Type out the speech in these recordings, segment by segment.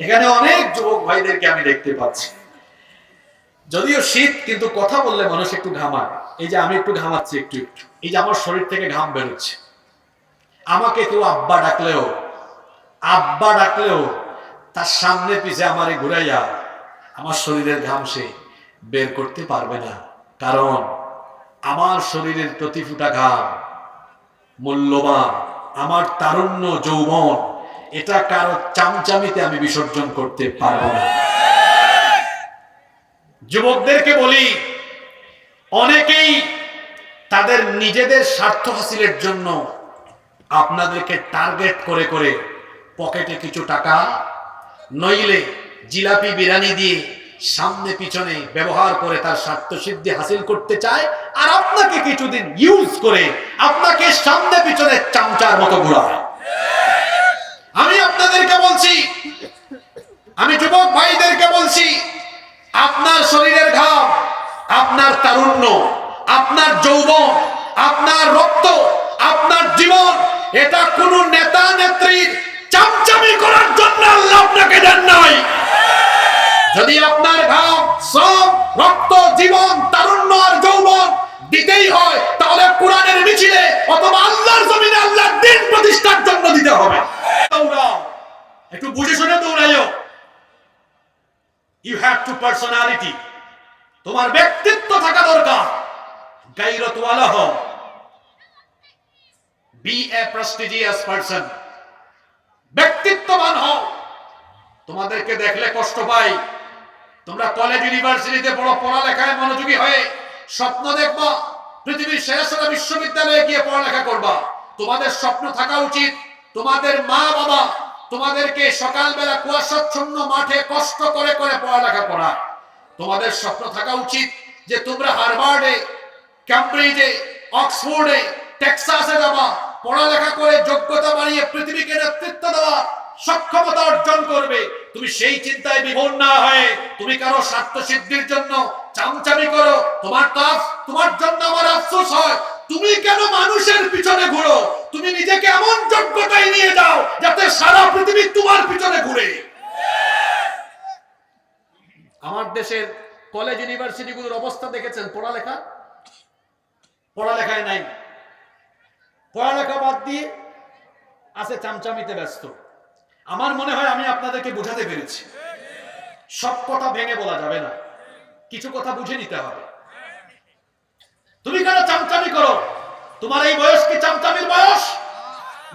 এখানে অনেক যুবক ভাইদেরকে আমি দেখতে পাচ্ছি, যদিও শীত কিন্তু কথা বললে মানুষ একটু ঘামায়। এই যে আমি একটু ঘামাচ্ছি, একটু একটু, এই যে আমার শরীর থেকে ঘাম বেরোচ্ছে। আমাকে কেউ আব্বা ডাকলেও তার সামনে পিছে আমারে ঘুরাইয়া আমার শরীরের ঘাম সে বের করতে পারবে না, কারণ আমার শরীরের প্রতি ফোঁটা ঘাম মূল্যবান। আমার তারুণ্য, যৌবন, এটা কারো চামচামিতে আমি বিসর্জন করতে পারবো না। যুবকদেরকে বলি, অনেকেই তাদের নিজেদের স্বার্থ হাসিলের জন্য আপনাদেরকে টার্গেট করে করে পকেটে কিছু টাকা নইলে জিলাপি বিরিয়ানি দিয়ে সামনে পিছনে ব্যবহার করে তার স্বার্থ সিদ্ধি হাসিল করতে চায়, আর আপনাকে কিছুদিন ইউজ করে আপনাকে সামনে পিছনে চামচার মতো ঘোরায়। আমি আপনাদেরকে বলছি, আমি যুবক ভাইদেরকে বলছি, আপনার শরীরের ঘাম, আপনার তারুণ্য, আপনার যৌবন, আপনার রক্ত, আপনার জীবন, এটা কোন নেতা নেত্রীর চামচামি করার জন্য আল্লাহ আপনাকে দেন নাই। যদি আপনার ঘাম, শ্রম, রক্ত, জীবন, তারুণ্য আর যৌবন দিতেই হয়, তাহলে কোরআনের মিছিলে অথবা আল্লাহর জমিনে আল্লাহর দ্বীন প্রতিষ্ঠার জন্য দিতে হবে। দৌড়াও, একটু বুঝে শুনে দৌড়াইও। You have to personality, তোমার ব্যক্তিত্ব থাকা দরকার। গায়রতওয়ালা হও, be a prestigious person, ব্যক্তিত্ববান হও। তোমাদেরকে দেখলে কষ্ট পাই, তোমরা কলেজ ইউনিভার্সিটিতে বড় পড়ালেখায় মনোযোগী হয়ে স্বপ্ন দেখবা পৃথিবীর সেরা সেরা বিশ্ববিদ্যালয়ে গিয়ে পড়ালেখা করবা। তোমাদের স্বপ্ন থাকা উচিত তোমাদের মা বাবা তোমাদেরকে সকালবেলা কুয়াশাচ্ছন্ন মাঠে কষ্ট করে করে পড়ালেখা করা। তোমাদের স্বপ্ন থাকা উচিত যে তোমরা হার্ভার্ডে, ক্যামব্রিজে, অক্সফোর্ডে, টেক্সাসে যাবা, পড়ালেখা করে যোগ্যতা বাড়িয়ে পৃথিবীকে নেতৃত্ব দেওয়া সক্ষমতা অর্জন করবে। তুমি সেই চিন্তায় বিভোর না হয়ে তুমি কারো স্বার্থ সিদ্ধির জন্য চামচামি করো, তোমার জন্য আমার আফসোস হয়। তুমি কেন মানুষের পিছনে ঘুরো? তুমি নিজেকে এমন যোগ্যতায় নিয়ে যাও যাতে সারা পৃথিবী তোমার পিছনে ঘুরে। আমার দেশের কলেজ ইউনিভার্সিটিগুলোর অবস্থা দেখেছেন? পড়ালেখায় নাই, পড়ালেখা বাদ দিয়ে আছে চামচামিতে ব্যস্ত। আমার মনে হয় আমি আপনাদেরকে বোঝাতে পেরেছি। সব কথা ভেঙে বলা যাবে না, কিছু কথা বুঝে নিতে হবে। তুমি কেন চামচামি করো? তোমার এই বয়স কি চামচামির বয়স?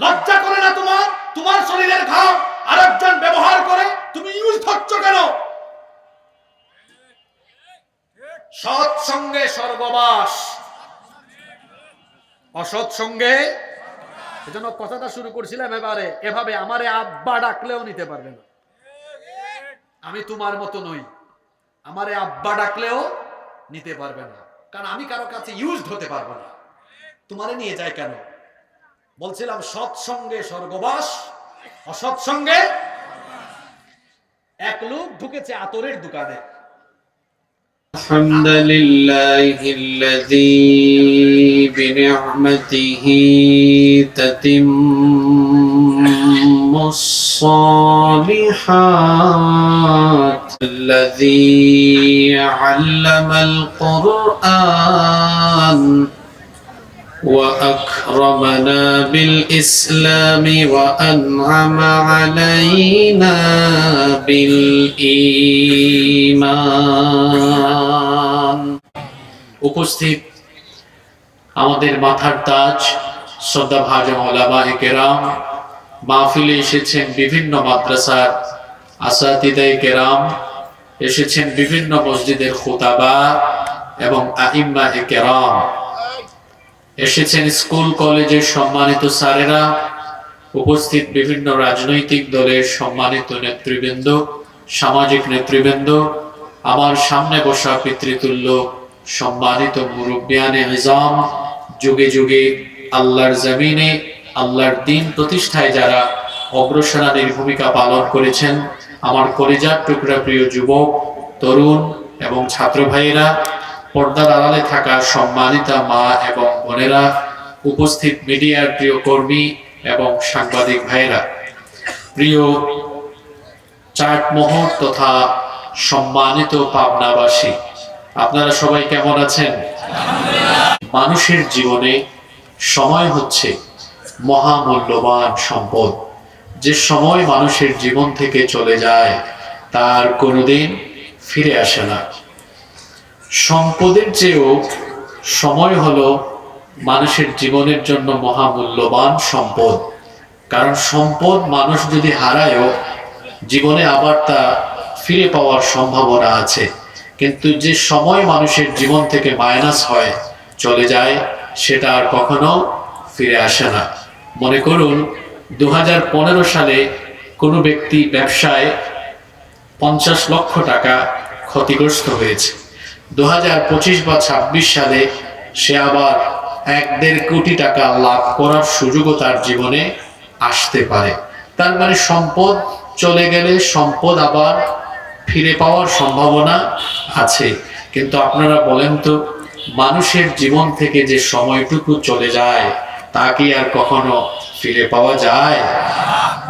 লজ্জা করে না তোমার? তোমার শরীরের ঘাম আরেকজন ব্যবহার করে তুমি ইউজ ধরছ কেন? সৎ সঙ্গে স্বর্গবাস, অসৎ সঙ্গে। এজন্য কথাটা শুরু করছিলাম এভাবে আমারে আব্বা ডাকলেও নিতে পারবে না। আমি তোমার মতো নই, আমারে আব্বা ডাকলেও নিতে পারবে না, কারণ আমি কারো কাছে ইউজড হতে পারবো না। তোমারে নিয়ে যায় কেন? বলছিলাম সৎ সঙ্গে স্বর্গবাস, অসৎ সঙ্গে। এক লোক ঢুকেছে আতরের দোকানে। الحمد لله الذي بنعمته تتم الصالحات الذي علم القرآن وأكرمنا بالإسلام وأنعم علينا بالإيمان। উপস্থিত আমাদের মাথার তাজ শ্রদ্ধাভাজন ওলামায়ে কেরাম, মাহফিলে এসেছেন বিভিন্ন মাদ্রাসার আসাতিদায়ে কেরাম, এসেছেন বিভিন্ন মসজিদের খুতাবা এবং আইম্মায়ে কেরাম, এসেছেন স্কুল কলেজের সম্মানিত স্যারেরা, উপস্থিত বিভিন্ন রাজনৈতিক দলের সম্মানিত নেতৃবৃন্দ, সামাজিক নেতৃবৃন্দ, আমার সামনে বসা পিতৃতুল্য সম্মানিত মুরব্বিয়ানে ইজাম, যুগে যুগে আল্লাহর জমিনে আল্লাহর দ্বীন প্রতিষ্ঠায় যারা অগ্রসরণের ভূমিকা পালন করেছেন, আমার কলিজার টুকরা প্রিয় যুবক, তরুণ এবং ছাত্র ভাইয়েরা, পর্দার আড়ালে থাকা সম্মানিতা মা এবং বোনেরা, উপস্থিত মিডিয়ার প্রিয় কর্মী এবং সাংবাদিক ভাইয়েরা, প্রিয় চাটমোহর তথা সম্মানিত পাবনাবাসী, আপনারা সবাই কেমন আছেন? মানুষের জীবনে সময় হচ্ছে মহামূল্যবান সম্পদ। যে সময় মানুষের জীবন থেকে চলে যায় তার কোনোদিন ফিরে আসে না। সম্পদের চেয়েও সময় হলো মানুষের জীবনের জন্য মহামূল্যবান সম্পদ। কারণ সম্পদ মানুষ যদি হারায়ও জীবনে আবার তা ফিরে পাওয়ার সম্ভাবনা আছে, কিন্তু যে সময় মানুষের জীবন থেকে মাইনাস হয়, চলে যায়, সেটা আর কখনো ফিরে আসে না। মনে করুন 2015 সালে কোনো ব্যক্তি ব্যবসায় 50 লক্ষ টাকা ক্ষতিগ্রস্ত হয়েছে। 2025 বা 26 সালে সে আবার 1-1.5 কোটি টাকা লাভ করার সুযোগও তার জীবনে আসতে পারে। তার মানে সম্পদ চলে গেলে সম্পদ আবার ফিরে পাওয়ার সম্ভাবনা আছে। কিন্তু আপনারা বলেন তো, মানুষের জীবন থেকে যে সময়টুকু চলে যায় তা কি আর কখনো ফিরে পাওয়া যায়?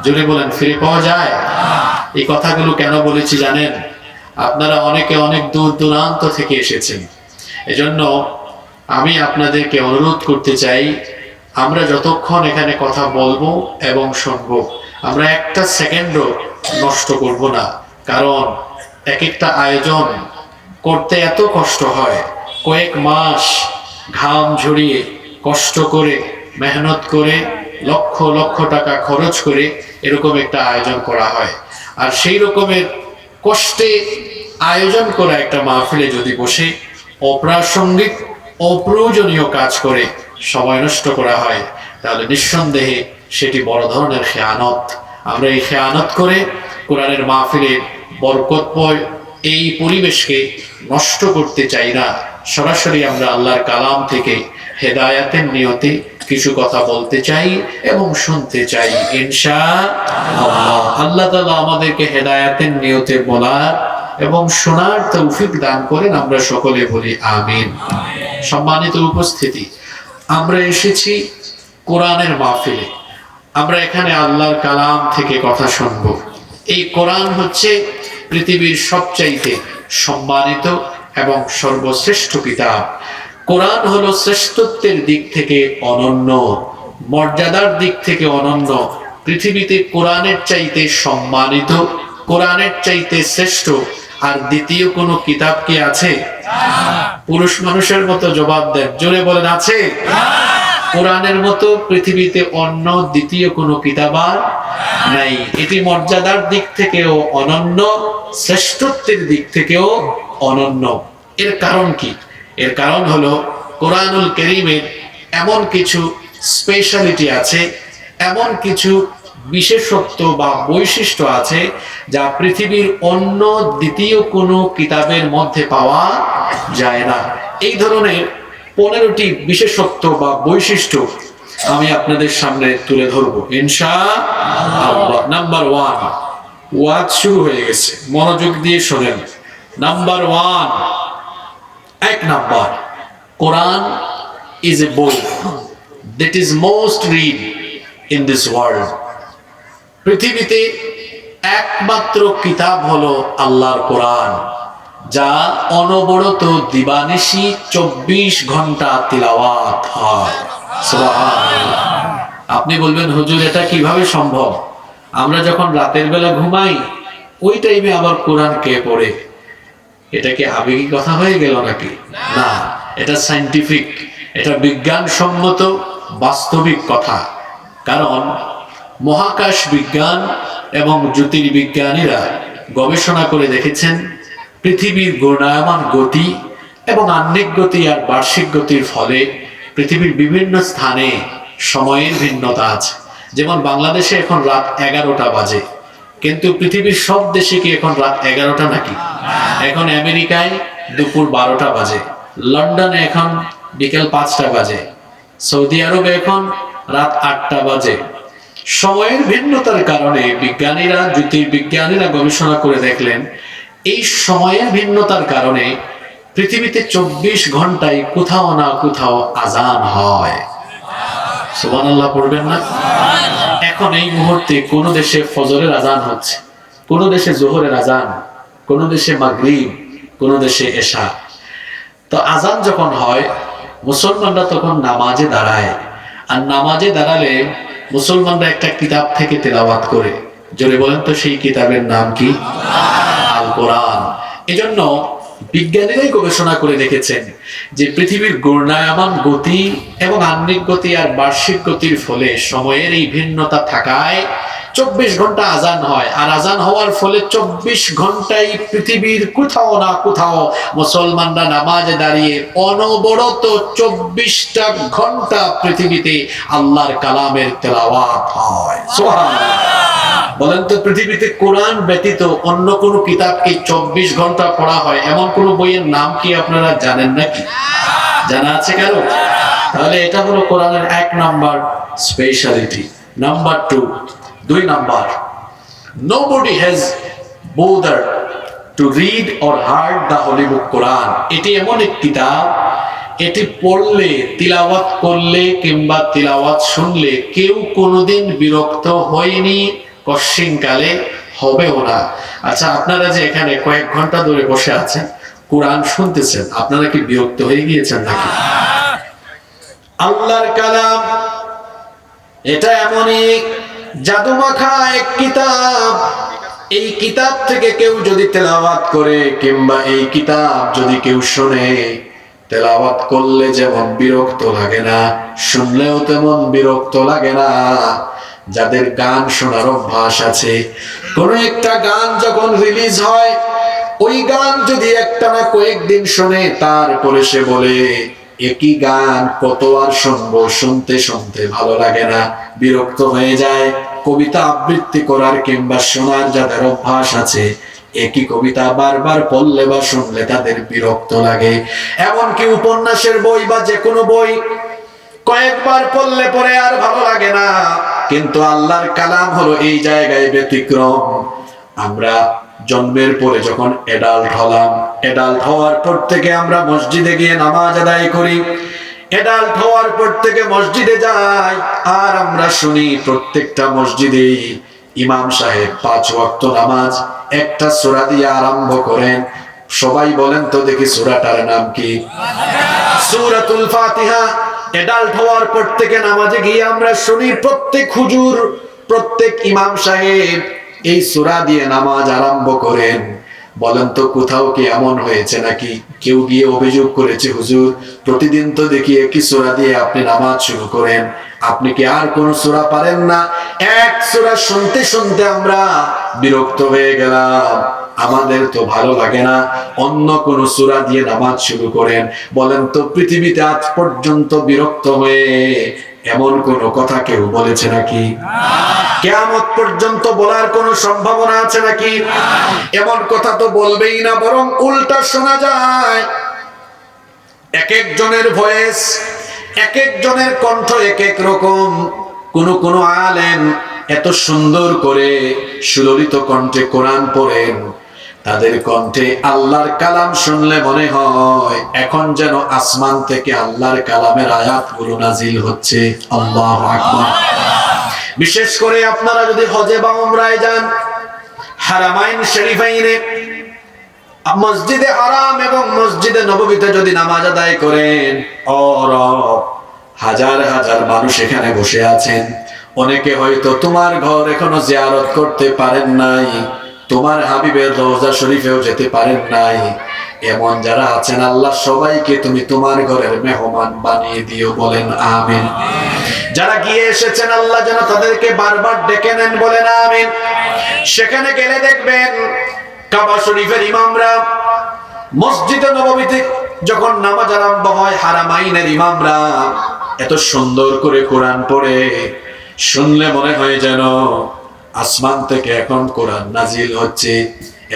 জোরে বলেন, ফিরে পাওয়া যায়? এই কথাগুলো কেন বলেছি জানেন? আপনারা অনেকে অনেক দূর দূরান্ত থেকে এসেছেন, এজন্য আমি আপনাদেরকে অনুরোধ করতে চাই, আমরা যতক্ষণ এখানে কথা বলবো এবং শুনবো, আমরা একটা সেকেন্ডও নষ্ট করব না। কারণ এক একটা আয়োজন করতে এত কষ্ট হয়, কয়েক মাস ঘাম ঝরিয়ে কষ্ট করে মেহনত করে লক্ষ লক্ষ টাকা খরচ করে এরকম একটা আয়োজন করা হয়। আর সেই রকমের কষ্টে আয়োজন করা একটা মাহফিলে যদি বসে অপ্রাসঙ্গিক অপ্রয়োজনীয় কাজ করে সময় নষ্ট করা হয়, তাহলে নিঃসন্দেহে সেটি বড় ধরনের খেয়ানত। আমরা এই খেয়ানত করে কোরআনের মাহফিলের বরকতময় এই পরিবেশকে নষ্ট করতে চাই না। সরাসরি আমরা আল্লাহর কালাম থেকে হেদায়াতের নিয়তে কিছু কথা বলতে চাই এবং শুনতে চাই ইনশাআল্লাহ। আল্লাহ তাআলা আমাদেরকে হেদায়াতের নিয়তে বলার এবং শোনার তৌফিক দান করেন, আমরা সকলে বলি আমিন। সম্মানিত উপস্থিতি, আমরা এসেছি কোরআনের মাহফিলে। আমরা এখানে আল্লাহর কালাম থেকে কথা শুনবো। এই কোরআন হচ্ছে পৃথিবীর সবচাইতে সম্মানিত এবং সর্বশ্রেষ্ঠ কিতাব। কোরআন হলো শ্রেষ্ঠত্বের দিক থেকে অনন্য, মর্যাদার দিক থেকে অনন্য। পৃথিবীতে কোরআনের চাইতে সম্মানিত, কোরআনের চাইতে শ্রেষ্ঠ আর দ্বিতীয় কোনো কিতাব কি আছে? পুরুষ মানুষের মতো জবাব দেন, জোরে বলেন, আছে? কোরআনের মতো পৃথিবীতে অন্য দ্বিতীয় কোনো কিতাব আর নাই। এটি মর্যাদার দিক থেকেও অনন্য, শ্রেষ্ঠত্বের দিক থেকেও অনন্য। এর কারণ কি? এর কারণ হলো কোরআনুল কারীমের এমন কিছু স্পেশালিটি আছে, এমন কিছু বিশেষত্ব বা বৈশিষ্ট্য আছে যা পৃথিবীর অন্য দ্বিতীয় কোনো কিতাবের মধ্যে পাওয়া যায় না। এই ধরনের 15টি বিশেষত্ব বা বৈশিষ্ট্য আমি আপনাদের সামনে তুলে ধরবো ইনশাআল্লাহ। নাম্বার 1, ওয়াজ শুরু হয়ে গেছে, মনোযোগ দিয়ে শোনেন। Number 1, 1 number, Quran is a book that is most read in this world. পৃথিবীতে একমাত্র কিতাব হলো আল্লাহর কোরআন, যা অনবরত দিবানিশি 24 ঘন্টা তিলাওয়াত হয়। সুবহানাল্লাহ। আপনি বলবেন, হুজুর এটা কিভাবে সম্ভব? আমরা যখন রাতের বেলা ঘুমাই ওই টাইমে আবার কোরআন কে পড়ে? এটা কি আবেগী কথা হয়ে গেল নাকি? না, এটা সায়েন্টিফিক, এটা বিজ্ঞানসম্মত বাস্তবিক কথা। কারণ মহাকাশ বিজ্ঞান এবং জ্যোতির্বিজ্ঞানীরা গবেষণা করে দেখেছেন পৃথিবীর ঘূর্ণায়মান গতি এবং আহ্নিক গতি আর বার্ষিক গতির ফলে পৃথিবীর বিভিন্ন স্থানে সময়ের ভিন্নতা আছে। যেমন বাংলাদেশে এখন রাত 11টা বাজে, কিন্তু পৃথিবীর সব দেশে কি এখন রাত 11টা নাকি? এখন আমেরিকায় দুপুর 12টা বাজে, লন্ডনে এখন বিকেল 5টা বাজে, সৌদি আরবে এখন রাত 8টা বাজে। সময়ের ভিন্নতার কারণে বিজ্ঞানীরা, জ্যোতির্বিজ্ঞানীরা গবেষণা করে দেখলেন এই সময়ের ভিন্নতার কারণে পৃথিবীতে 24 ঘন্টায় কোথাও না কোথাও আজান হয়। সুবহানাল্লাহ পড়বেন না? এখন এই মুহূর্তে কোন দেশে ফজরের আজান হচ্ছে, কোনো দেশে জোহরের আজান, কোনো দেশে মাগরিব, কোনো দেশে এশা। তো আজান যখন হয় মুসলমানরা তখন নামাজে দাঁড়ায়, আর নামাজে দাঁড়ালে মুসলমানরা একটা কিতাব থেকে তেলাওয়াত করে। জোরে বলেন তো সেই কিতাবের নাম কি? আল কোরআন। এজন্য বিজ্ঞানীরাই গবেষণা করে দেখেছেন যে পৃথিবীর ঘূর্ণায়মান গতি এবং আহ্নিক গতি আর বার্ষিক গতির ফলে সময়ের এই ভিন্নতা থাকায় 24 ঘন্টা আজান হয়, আর আজান হওয়ার ফলে 24 ঘন্টায় পৃথিবীর কোথাও না কোথাও মুসলমানরা নামাজে দাঁড়িয়ে অনবরত 24টা ঘন্টা পৃথিবীতে আল্লাহর কালামের তেলাওয়াত হয়। সুবহানাল্লাহ। বলেন তো পৃথিবীতে কোরআন ব্যতীত অন্য কোন কিতাবকে 24 ঘন্টা পড়া হয় এমন কোন বইয়ের নাম কি আপনারা জানেন নাকি? জানা আছে কারো? তাহলে এটা হলো কোরআনের 1 number speciality. Number 2 number, nobody has bothered to read or heard the holy book Quran. এটি এমন এক কিতাব, এটি পড়লে, তিলাওয়াত করলে কিংবা তিলাওয়াত শুনলে কেউ কোনোদিন বিরক্ত হয়নি, কশ্চিনকালে হবেও না। আচ্ছা, আপনারা যে এখানে কয়েক ঘন্টা ধরে বসে আছেন কোরআন শুনতেছেন, আপনারা কি বিরক্ত হয়ে গিয়েছেন নাকি? আল্লাহর কালাম এটা এমনই জাদুমাখা এক কিতাব। এই কিতাব থেকে কেউ যদি তেলাওয়াত করে কিংবা এই কিতাব যদি কেউ শুনে, তেলাওয়াত করলে যেমন বিরক্ত লাগে না, শুনলেও তেমন বিরক্ত লাগে না। যাদের গান শোনার অভ্যাস আছে, কোন একটা গান যখন রিলিজ হয়, ওই গান যদি একটা না কয়েকদিন শোনে, তারপরে সে বলে একই গান কত আর শুনবো, শুনতে শুনতে ভালো লাগে না, বিরক্ত হয়ে যায়। কবিতা আবৃত্তি করার কিংবা শোনার যাদের অভ্যাস আছে, একই কবিতা বারবার পড়লে বা শুনলে তাদের বিরক্ত লাগে। এমনকি উপন্যাসের বই বা যে কোনো বই কয়েকবার পড়লে পরে আর ভালো লাগে না। কিন্তু আল্লাহর কালাম হলো এই জায়গায় ব্যতিক্রম। আমরা জন্মের পরে যখন এডাল্ট হলাম, এডাল্ট হওয়ার পর থেকে আমরা মসজিদে গিয়ে নামাজ আদায় করি, এডাল্ট হওয়ার পর থেকে মসজিদে যাই, আর আমরা শুনি প্রত্যেকটা মসজিদেই ইমাম সাহেব 5 ওয়াক্ত নামাজ একটা সূরা দিয়ে আরম্ভ করেন। সবাই বলেন তো দেখি সূরাটার নাম কি? সূরাতুল ফাতিহা। এডাল্ট হওয়ার পর থেকে নামাজে গিয়ে আমরা শুনি প্রত্যেক হুজুর, প্রত্যেক ইমাম সাহেব এই সূরা দিয়ে নামাজ আরম্ভ করেন। বলেন তো কোথাও কি এমন হয়েছে নাকি কেউ গিয়ে অভিযোগ করেছে, হুজুর প্রতিদিন তো দেখি একই সূরা দিয়ে আপনি নামাজ শুরু করেন, আপনি কি আর কোন সূরা পারেন না? এক সূরা শুনতে শুনতে আমরা বিরক্ত হয়ে গেলাম, আমাদের তো ভালো লাগে না, অন্য কোন সূরা দিয়ে নামাজ শুরু করেন। বলেন তো পৃথিবীতে আজ পর্যন্ত বিরক্ত হয়ে এমন কোন কথা কেউ বলেছে নাকি? কিয়ামত পর্যন্ত বলার কোন সম্ভাবনা আছে নাকি? এমন কথা তো বলবেই না, বরং উল্টা শোনা যায়। এক একজনের ভয়েস, এক একজনের কণ্ঠ এক এক রকম। কোন আলেম এত সুন্দর করে সুললিত কণ্ঠে কোরআন পড়েন, তাদের কণ্ঠে আল্লাহর কালাম শুনলে মনে হয় এখন যেন আসমান থেকে আল্লাহর কালামের আয়াতগুলো নাজিল হচ্ছে। আল্লাহু আকবার। বিশেষ করে আপনারা যদি হজে বা উমরায় যান, হারামাইন শরীফাইনে মসজিদে হারাম এবং মসজিদে নববীতে যদি নামাজ আদায় করেন, হাজার হাজার মানুষ এখানে বসে আছেন। অনেকে হয়তো তোমার ঘর এখনো জিয়ারত করতে পারেন নাই, তোমার হাবিবের রওজা শরীফেও যেতে পারেন নাই। এমন যারা আছেন, আল্লাহ সবাইকে তুমি তোমার ঘরের মেহমান বানিয়ে দিও, বলেন আমিন। যারা গিয়ে এসেছেন, আল্লাহ যেন তাদেরকে বারবার ডেকে নেন, বলেন আমিন। সেখানে গেলে দেখবেন কাবা শরীফের ইমামরা, মসজিদে নববীতে যখন নামাজ আরম্ভ হয়, হারামাইনের ইমামরা এত সুন্দর করে কোরআন পড়ে, শুনলে মনে হয় যেন আসমান থেকে এখন কোরআন নাজিল হচ্ছে।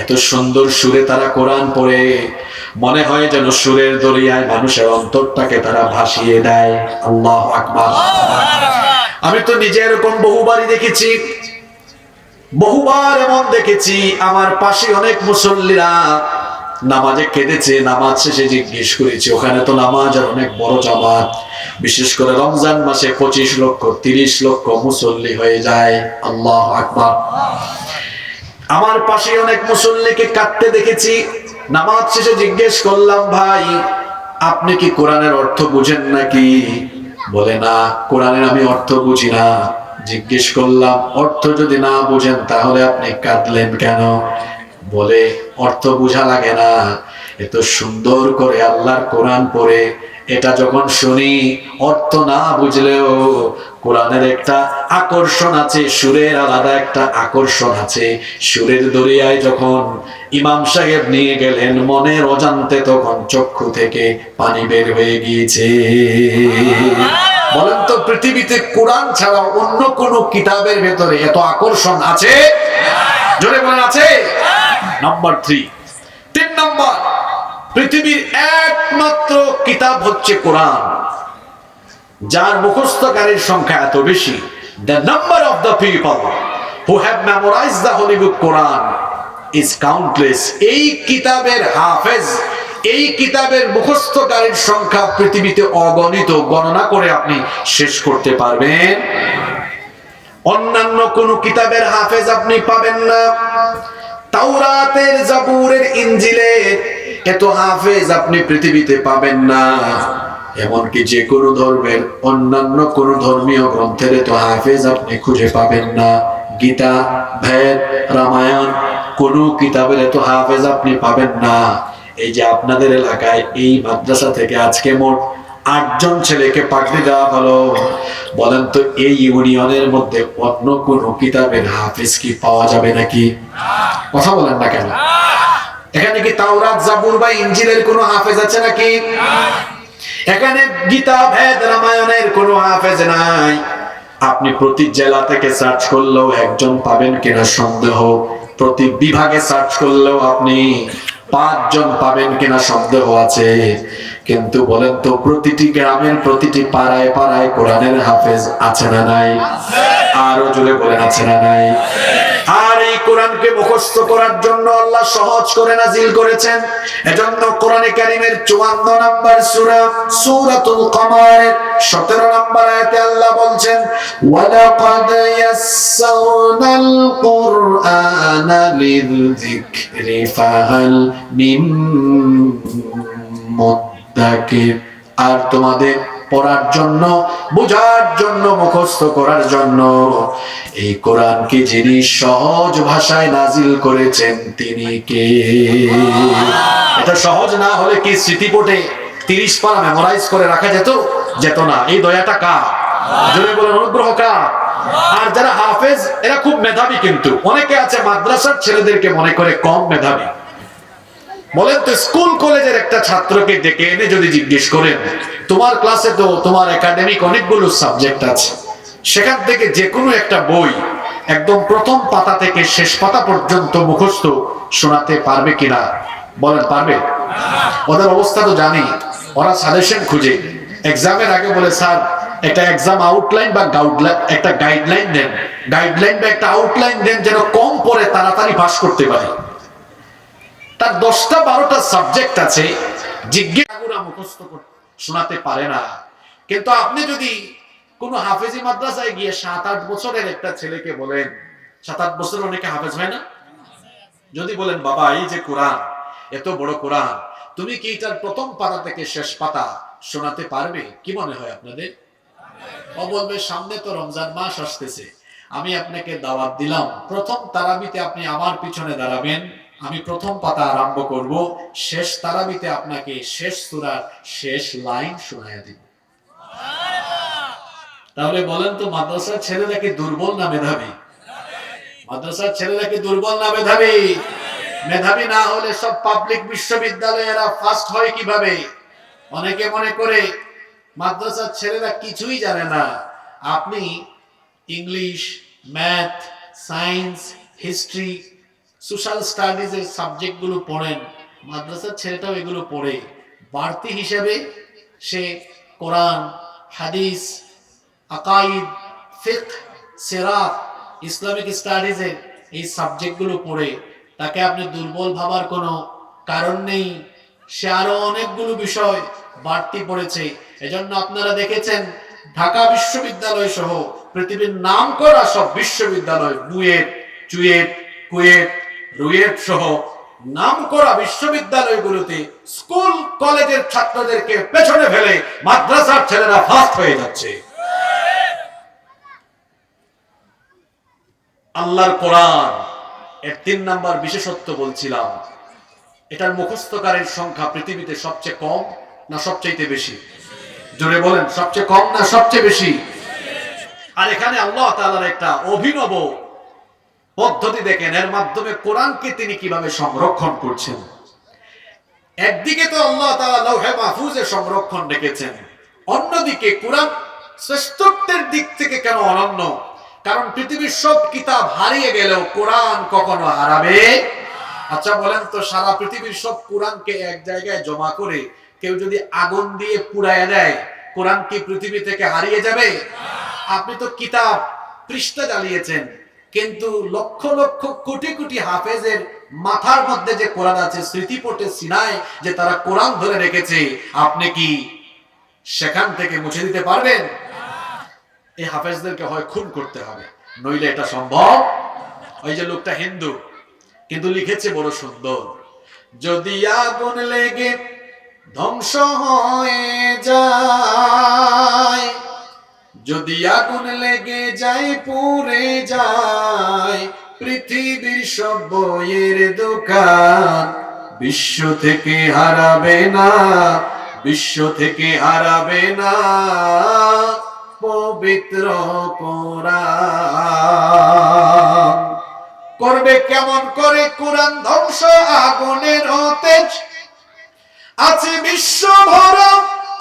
এত সুন্দর সুরে তারা কোরআন পড়ে, মনে হয় যেন সুরের দরিয়ায় মানুষের অন্তরটাকে তারা ভাসিয়ে দেয়। আল্লাহু আকবার। আমি তো নিজে এরকম বহুবারই দেখেছি, বহুবার এমন দেখেছি। আমার পাশে অনেক মুসল্লিরা নামাজে কেঁদেছে, নামাজ শেষে জিজ্ঞেস করেছি, ওখানে তো নামাজের অনেক বড় জামাত, বিশেষ করে রমজান মাসে 25 লক্ষ 30 লক্ষ মুসল্লি হয়ে যায়। আল্লাহু আকবার। আমার পাশে অনেক মুসল্লিকে কাঁদতে দেখেছি। নামাজ শেষে জিজ্ঞেস করলাম, ভাই আপনি কি কোরআনের অর্থ বুঝেন নাকি? বলে না, কোরআনের আমি অর্থ বুঝি না। জিজ্ঞেস করলাম, অর্থ যদি না বুঝেন তাহলে আপনি কাঁদলেন কেন? বলে, অর্থ বুঝা লাগে না, এত সুন্দর করে আল্লাহর কোরআন পড়ে এটা যখন শুনি, অর্থ না বুঝলেও কোরআনের একটা আকর্ষণ আছে, সুরের আলাদা একটা আকর্ষণ আছে। সুরের দরিয়ায় যখন ইমাম সাহেব নিয়ে গেলেন, মনের অজান্তে তখন চক্ষু থেকে পানি বের হয়ে গিয়েছে। বলেন তো, পৃথিবীতে কোরআন ছাড়া অন্য কোন কিতাবের ভেতরে এত আকর্ষণ আছে? জোরে বলেন, আছে? নাম্বার 3 নম্বর, পৃথিবীর একমাত্র কিতাব হচ্ছে কোরআন, যার মুখস্থকারীর সংখ্যা এত বেশি। The number of the people who have memorized the holy book Quran is countless. এই কিতাবের হাফেজ, এই কিতাবের মুখস্থকারীর সংখ্যা পৃথিবীতে অগণিত, গণনা করে আপনি শেষ করতে পারবেন? অন্যান্য কোন কিতাবের হাফেজ আপনি পাবেন না। তাওরাতের, জাবুরের, ইনজিলের এত হাফেজ আপনি পৃথিবীতে পাবেন না। এমনকি যে কোনো ধর্মের অন্যান্য কোন ধর্মীয় গ্রন্থের এত হাফেজ আপনি খুঁজে পাবেন না। গীতা, বেদ, রামায়ণ, কোন কিতাবের এত হাফেজ আপনি পাবেন না। এই যে আপনাদের এলাকায় এই মাদ্রাসা থেকে আজকে মোট 8 জন ছেলেকে পাগড়ি দেওয়া হলো, বলেন তো এই ইউনিয়নের মধ্যে অন্য কোন কিতাবের হাফেজ কি পাওয়া যাবে নাকি? কথা বলেন না কেন? এখানে কি তাওরাত, জাবুর বা ইনজিলের কোনো হাফেজ আছে নাকি? এখানে গীতা, বেদ, রামায়ণের কোনো হাফেজ নাই। আপনি প্রতি জেলা থেকে সার্চ করলেও একজন পাবেন কিনা সন্দেহ। প্রতি বিভাগে সার্চ করলেও আপনি 5 জন পাবেন কিনা সন্দেহ আছে। কিন্তু বলেন তো, প্রতিটি গ্রামের, প্রতিটি পাড়ায় পাড়ায় কোরআনের হাফেজ আছে না নাই? আরো জোরে বলেন, আছে না নাই? আর এই কোরআনকে মুখস্থ করার জন্য আল্লাহ সহজ করে নাজিল করেছেন। এজন্য কোরআনে কারীমের 54 নম্বর সূরা, সূরাতুল কমারের 17 নম্বর আয়াতে আল্লাহ বলছেন, ওয়ালাকাদ ইয়াসসারনাল কুরআনা লিযিকরি ফাহাল মিন মুদ্দাকির। আর তোমাদের পড়ার জন্য, বোঝার জন্য, মুখস্থ করার জন্য এই কোরআনকে যিনি সহজ ভাষায় নাজিল করেছেন তিনি কে? এটা সহজ না হলে কি স্মৃতিপটে 30 পারা মেমোরাইজ করে রাখা যেত? যেত না। এই দয়াটা কার? জোরে বলেন, অনুগ্রহ কার? আর যারা হাফেজ এরা খুব মেধাবী, কিন্তু অনেকে আছে মাদ্রাসার ছেলেদেরকে মনে করে কম মেধাবী। বলেন তো, স্কুল কলেজের একটা ছাত্রকে ডেকে এনে যদি জিজ্ঞেস করেন, তোমার ক্লাসে তো তোমার একাডেমিক অনেকগুলো সাবজেক্ট আছে, সেখান থেকে যে কোনো একটা বই একদম প্রথম পাতা থেকে শেষ পাতা পর্যন্ত মুখস্থ শোনাতে পারবে কিনা? বলেন, পারবে? ওদের অবস্থা তো জানি। ওরা সাজেশন খুঁজে এক্সামের আগে বলে, স্যার একটা এক্সাম আউটলাইন বা একটা গাইডলাইন দেন, গাইডলাইন বা একটা আউটলাইন দেন, যেন কম পড়ে তাড়াতাড়ি পাস করতে পারি। তার 10টা 12টা সাবজেক্ট আছে, জিজ্ঞাসা মুখস্থ শোনাতে পারে না। কিন্তু আপনি যদি কোন হাফেজি মাদ্রাসায় গিয়ে 7-8 বছরের একটা ছেলেকে বলেন, 7-8 বছর অনেকে হাফেজ হয় না? যদি বলেন, বাবা এই যে কোরআন, এত বড় কোরআন, তুমি কি এটার প্রথম পাতা থেকে শেষ পাতা শোনাতে পারবে? কি মনে হয় আপনাদের? ও বলবে, সামনে তো রমজান মাস আসতেছে, আমি আপনাকে দাওয়াত দিলাম, প্রথম তারাবিতে আপনি আমার পিছনে দাঁড়াবেন, আমি প্রথম পাতা আরম্ভ করব, শেষ তারাবিতে আপনাকে শেষ সূরার শেষ লাইন শোনায়া দিব। তাহলে বলেন তো, মাদ্রাসার ছেলেরা কি দুর্বল না মেধাবী? মাদ্রাসার ছেলেরা কি দুর্বল না মেধাবী? মেধাবী না হলে সব পাবলিক বিশ্ববিদ্যালয়েরা ফার্স্ট হয় কিভাবে? অনেকে মনে করে মাদ্রাসার ছেলেরা কিছুই জানে না। আপনি English, math, science, history, social studies এর সাবজেক্ট গুলো পড়েন, মাদ্রাসার ছেলেটাও এগুলো পড়ে। বাড়তি হিসেবে সে কোরআন, হাদিস, আকাইদ, ফিকহ, সিরাত, ইসলামিক স্টাডিজ এর এই সাবজেক্ট গুলো পড়ে। তাকে আপনি দুর্বল ভাবার কোনো কারণ নেই। সে আরো অনেকগুলো বিষয় বাড়তি পড়েছে। এজন্য আপনারা দেখেছেন ঢাকা বিশ্ববিদ্যালয় সহ পৃথিবীর নামকরা সব বিশ্ববিদ্যালয়, বুয়েট, চুয়েট, কুয়েত, রুয়েট সহ নামকরা বিশ্ববিদ্যালয়গুলোতে স্কুল কলেজের ছাত্রদেরকে পেছনে ফেলে মাদ্রাসার ছেলেরা ফার্স্ট হয়ে যাচ্ছে। আল্লাহর কোরআন এর 3 নাম্বার বিশেষত্ব বলছিলাম, এটার মুখস্থকারীর সংখ্যা পৃথিবীতে সবচেয়ে কম না সবচেয়ে বেশি? জোরে বলেন, সবচেয়ে কম না সবচেয়ে বেশি? আর এখানে আল্লাহ তাআলার একটা অভিনব পদ্ধতি দেখেন, এর মাধ্যমে কোরআনকে তিনি কিভাবে সংরক্ষণ করছেন। একদিকে তো আল্লাহ তাআলা লৌহে মাহফুজে সংরক্ষণ রেখেছেন, অন্যদিকে কোরআন শ্রেষ্ঠত্বের দিক থেকে কেন অনন্য? কারণ পৃথিবীর সব কিতাব হারিয়ে গেলেও কোরআন কখনো হারাবে। আচ্ছা বলেন তো, সারা পৃথিবীর সব কোরআনকে এক জায়গায় জমা করে কেউ যদি আগুন দিয়ে পুড়ায় দেয়, কোরআন কি পৃথিবী থেকে হারিয়ে যাবে? আপনি তো কিতাব পৃষ্ঠা জ্বালিয়েছেন, কিন্তু লক্ষ লক্ষ কোটি কোটি হাফেজের মাথার মধ্যে যে কোরআন আছে, স্মৃতিপটে সিনায় যে তারা কোরআন ধরে রেখেছে, আপনি কি সেখান থেকে মুছে দিতে পারবেন? এই হাফেজদেরকে হয় খুন করতে হবে, নইলে এটা সম্ভব। ওই যে লোকটা হিন্দু কিন্তু লিখেছে বড় সুন্দর, যদি আগুন লেগে ধ্বংস হয়ে যায়, যদি আগুন লেগে যায় পুড়ে যায় পৃথিবীর সব বইয়ের দোকান, বিশ্ব থেকে হারাবে না, বিশ্ব থেকে হারাবে না পবিত্র কোরআন। করবে কেমন করে কোরআন ধ্বংস? আগুনের তেজ আছে বিশ্ব ভরা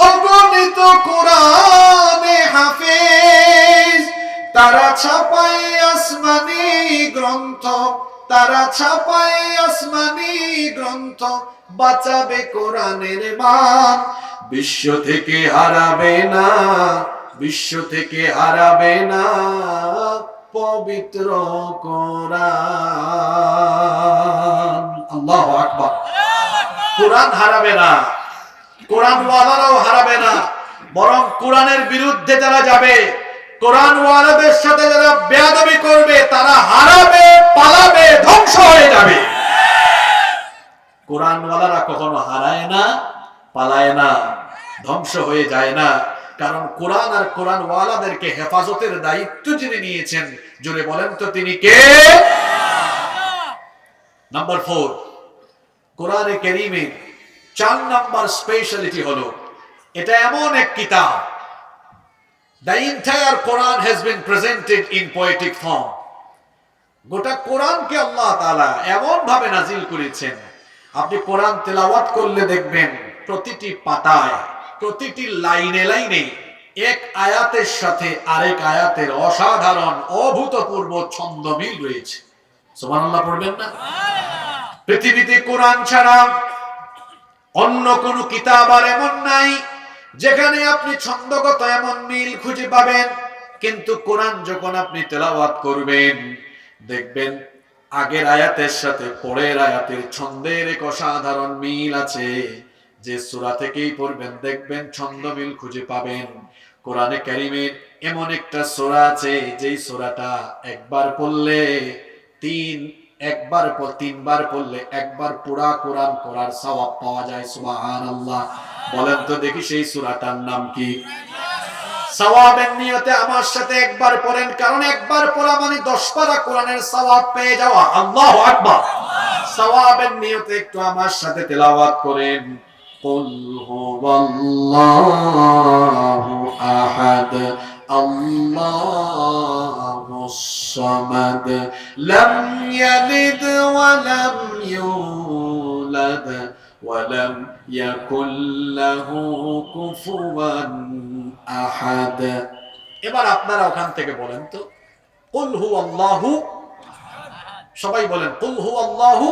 অগণিত কোরআনে হাফেজ, তারা ছাপায় আসমানি গ্রন্থ, তারা ছাপায় আসমানি গ্রন্থ, বাঁচাবে কোরআনের মান, বিশ্ব থেকে হারাবে না, বিশ্ব থেকে হারাবে না পবিত্র কোরআন। আল্লাহু আকবার। কোরআন হারাবে না, কোরআন ওয়ালারাও হারাবে না, বরং কোরআনের বিরুদ্ধে যারা যাবে, কোরআন ওয়ালাদের সাথে যারা বেয়াদবি করবে, তারা হারাবে, পালাবে, ধ্বংস হয়ে যাবে। কোরআন ওয়ালারা কখনো হারায় না, পালায় না, ধ্বংস হয়ে যায় না, কারণ কোরআন আর কোরআন ওয়ালাদেরকে হেফাজতের দায়িত্ব যিনি নিয়েছেন, জোরে বলেন তো তিনি কে? নাম্বার 4, কোরআনে কারীমের 4 নাম্বার স্পেশালিটি হলো, এটা এমন এক কিতাব, the entire Quran has been presented in poetic form. গোটা কোরআনকে আল্লাহ তাআলা এমন ভাবে নাজিল করেছেন, আপনি কোরআন তেলাওয়াত করলে দেখবেন প্রতিটি পাতায়, প্রতিটি লাইনে লাইনে এক আয়াতের সাথে আরেক আয়াতের অসাধারণ অভূতপূর্ব ছন্দ মিল রয়েছে। সুবহানাল্লাহ পড়বেন না? পৃথিবীতে কোরআন ছাড়া অন্য কোন কিতাব আর এমন নাই যেখানে আপনি ছন্দগত এমন মিল খুঁজে পাবেন, কিন্তু কোরআন যখন আপনি তেলাওয়াত করবেন, দেখবেন আগের আয়াতের সাথে পরের আয়াতের ছন্দের এক অসাধারণ মিল আছে। যে সূরা থেকেই পড়বেন দেখবেন ছন্দ মিল খুঁজে পাবেন। কোরআনে কারীমের এমন একটা সূরা আছে, যেই সূরাটা একবার পড়লে তিনবার পড়লে একবার পুরা কোরআন পড়ার সওয়াব পাওয়া যায়। সুবহানাল্লাহ। বলেন তো দেখি সেই সূরাটার নাম কি? সওয়াবের নিয়তে আমার সাথে একবার পড়েন, কারণ একবার পড়া মানে 10 পারা কোরআনের সওয়াব পেয়ে যাওয়া। আল্লাহু আকবার। সওয়াবের নিয়তে একটু আমার সাথে তেলাওয়াত করেন। কুল হুয়াল্লাহু আহাদ আল্লাহুস সামাদ লাম ইয়ালিদ ওয়া লাম ইউলাদ ওয়া লাম ইয়াকুল লাহু কুফুয়ান আহাদ। এবার আপনারা ওখান থেকে বলেন তো, কুল হুয়াল্লাহু, সবাই বলেন কুল হুয়াল্লাহু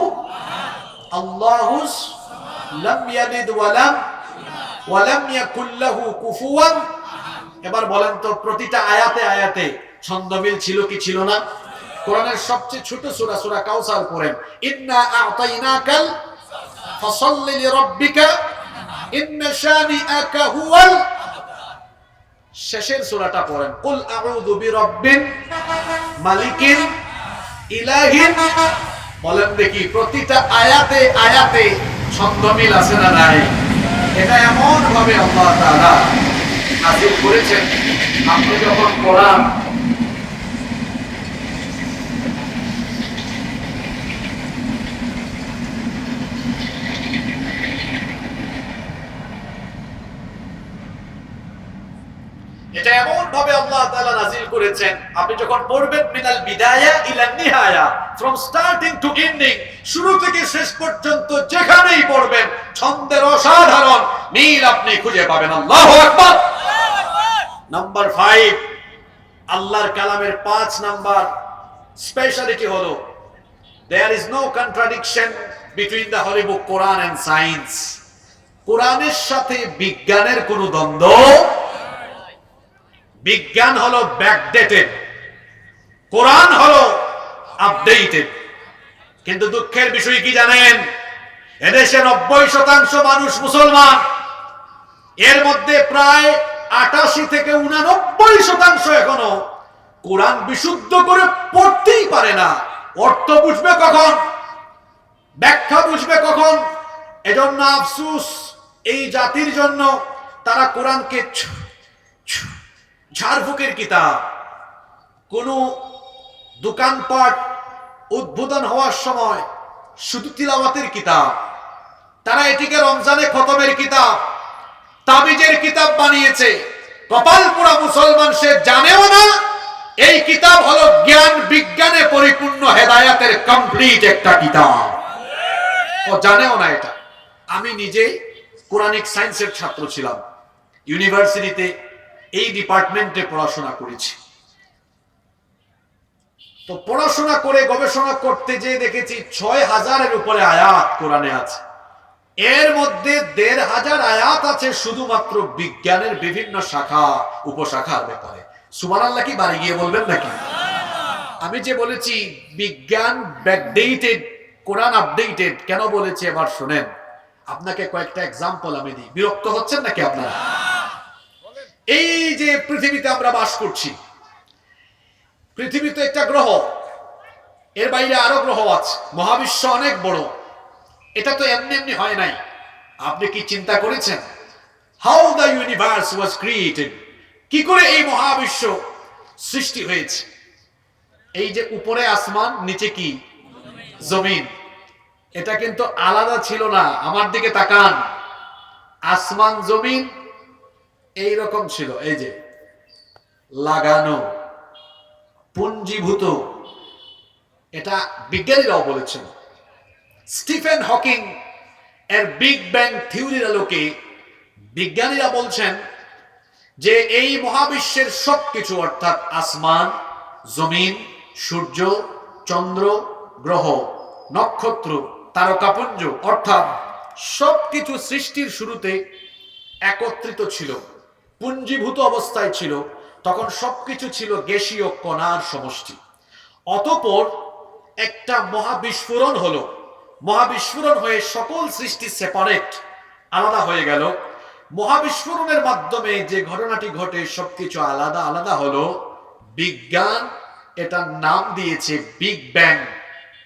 আল্লাহুস লাম ইয়ালিদ ওয়া লাম ইয়াকুল লাহু কুফুয়ান। এবার বলেন তো প্রতিটা আয়াতে আয়াতে ছন্দমিল ছিল কি ছিল না? কোরআনের সবচেয়ে ছোট সূরা সূরা কাউসার পড়েন, ইন্না আ'তাইনাকাল ফাসাল্লি লিরাব্বিকা ইন্না শানিআকা হুয়াল। শেষের সূরাটা পড়েন, কুল আউযু বিরাব্বিন মালিকিন ইলাহিন, বলেন দেখি প্রতিটা আয়াতে আয়াতে ছন্দ মিল আছে না নাই? এটা এমন ভাবে আল্লাহ তাআলা নাযিল করেছেন, আপনি যখন কোরআন এটা এমন ভাবে আল্লাহ তাআলা নাযিল করেছেন, আপনি যখন পড়বেন মিনাল বিদায়া ইলা নিহায়া, ফ্রম স্টার্টিং টু এন্ডিং, শুরু থেকে শেষ পর্যন্ত যেখানেই পড়বেন ছন্দের অসাধারণ মিল আপনি খুঁজে পাবেন। আল্লাহু আকবার। নাম্বার 5, আল্লাহর কালামের 5 নাম্বার স্পেশালিটি হলো there is no contradiction between the holy book Quran and science. কোরআনের সাথে বিজ্ঞানের কোনো দ্বন্দ্ব। বিজ্ঞান হলো ব্যাকডেটেড, কোরআন হলো আপডেটেড। কিন্তু দুঃখের বিষয় কি জানেন? এদেশে 90% মানুষ মুসলমান, এর মধ্যে প্রায় 88 থেকে 89% এখনো কোরআন বিশুদ্ধ করে পড়তেই পারে না। অর্থ বুঝবে কখন, ব্যাখ্যা বুঝবে কখন? এজন্য আফসোস এই জাতির জন্য, তারা কোরআনকে ঝাড়ফুঁকের কিতাব, কোন দোকানপাট উদ্বোধন হওয়ার সময় শুধু তিলাওয়াতের কিতাব, তারা এটিকে রমজানে খতমের কিতাব, তাবিজের কিতাব বানিয়েছে। কপাল পোড়া মুসলমান, সে জানেও না এই কিতাব হলো জ্ঞান বিজ্ঞানে পরিপূর্ণ হেদায়েতের কমপ্লিট একটা কিতাব। ও জানেও না এটা। আমি নিজে কোরআনিক সায়েন্সের ছাত্র ছিলাম, ইউনিভার্সিটিতে এই ডিপার্টমেন্টে পড়াশোনা করেছি। তো পড়াশোনা করে গবেষণা করতে যে দেখেছি 6000-এর উপরে আয়াত কোরআনে আছে। এর মধ্যে 1500 আয়াত আছে শুধুমাত্র বিজ্ঞানের বিভিন্ন শাখা উপশাখার ব্যাপারে। সুবহানাল্লাহ কি বাড়ি গিয়ে বলবেন নাকি? আমি যে বলেছি বিজ্ঞান ব্যাকডেটেড, কোরআন আপডেটেড, কেন বলেছি এবার শুনেন। আপনাকে কয়েকটা এক্সাম্পল আমি দিই, বিরক্ত হচ্ছেন নাকি আপনারা? এই যে পৃথিবীতে আমরা বাস করছি, পৃথিবী তো একটা গ্রহ, এর বাইরে আরো গ্রহ আছে, মহাবিশ্ব অনেক বড়। এটা তো এমনি এমনি হয় নাই। আপনি কি চিন্তা করেছেন how the universe was created? কি করে এই মহাবিশ্ব সৃষ্টি হয়েছে? এই যে উপরে আসমান, নিচে কি জমিন, এটা কিন্তু আলাদা ছিল না। আমার দিকে তাকান, আসমান জমিন এইরকম ছিল, এই যে লাগানো, পুঞ্জীভূত। এটা বিজ্ঞানীরাও বলেছেন। স্টিফেন হকিং এর বিগ ব্যাং থিওরির আলোকে বিজ্ঞানীরা বলছেন যে এই মহাবিশ্বের সবকিছু, অর্থাৎ আসমান, জমিন, সূর্য, চন্দ্র, গ্রহ, নক্ষত্র, তারকাপুঞ্জ, অর্থাৎ সবকিছু সৃষ্টির শুরুতে একত্রিত ছিল, পুঞ্জীভূত অবস্থায় ছিল। তখন সবকিছু ছিল গ্যাসীয় কণার সমষ্টি। অতঃপর একটা মহাবিস্ফোরণ হলো, মহাবিস্ফোরণ হয়ে সকল সৃষ্টি সেপারেট, আলাদা হয়ে গেল। মহাবিস্ফোরণের মাধ্যমে যে ঘটনাটি ঘটে, সবকিছু আলাদা আলাদা হলো। বিজ্ঞান এটার নাম দিয়েছে বিগ ব্যাং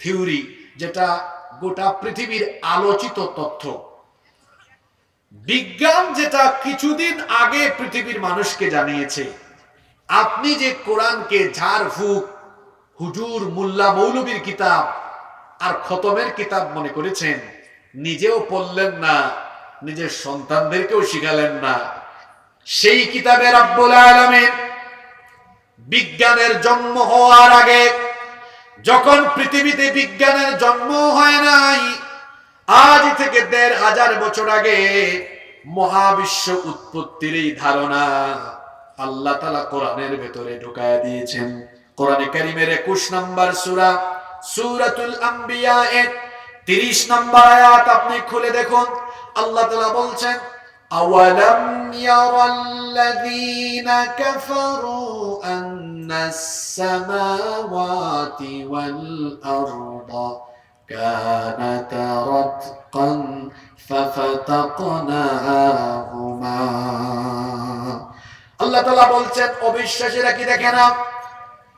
থিওরি, যেটা গোটা পৃথিবীর আলোচিত তথ্য। বিজ্ঞান যেটা কিছুদিন আগে পৃথিবীর মানুষকে জানিয়েছে। আপনি যে কোরআনকে ঝাড়ফুঁক, হুজুর, মোল্লা, মৌলবীর কিতাব আর খতমের কিতাব মনে করেছেন, নিজেও পড়লেন না, নিজের সন্তানদেরকেও শিখালেন না, সেই কিতাবে রব্বুল আলামিন বিজ্ঞানের জন্ম হওয়ার আগে, যখন পৃথিবীতে বিজ্ঞানের জন্ম হয় নাই, আজ থেকে 1500 বছর আগে মহাবিশ্ব উৎপত্তির এই ধারণা আল্লাহ তাআলা কোরআনের ভেতরে ঢুকায়া দিয়েছেন। কোরআনে কারীমের 21 নম্বর সূরা, সূরাতুল আম্বিয়া এর 30 নম্বর আয়াত আপনি খুলে দেখুন। আল্লাহ তাআলা বলছেন, আওয়ালাম ইয়ারাল্লাযীনা কাফারু আন্নাস সামাওয়াতি ওয়াল আরদা কানাতা রাতকান ফাফাতাকনাহুমা। আল্লাহ তাআলা বলছেন, অবিশ্বাসীরা কি দেখে না?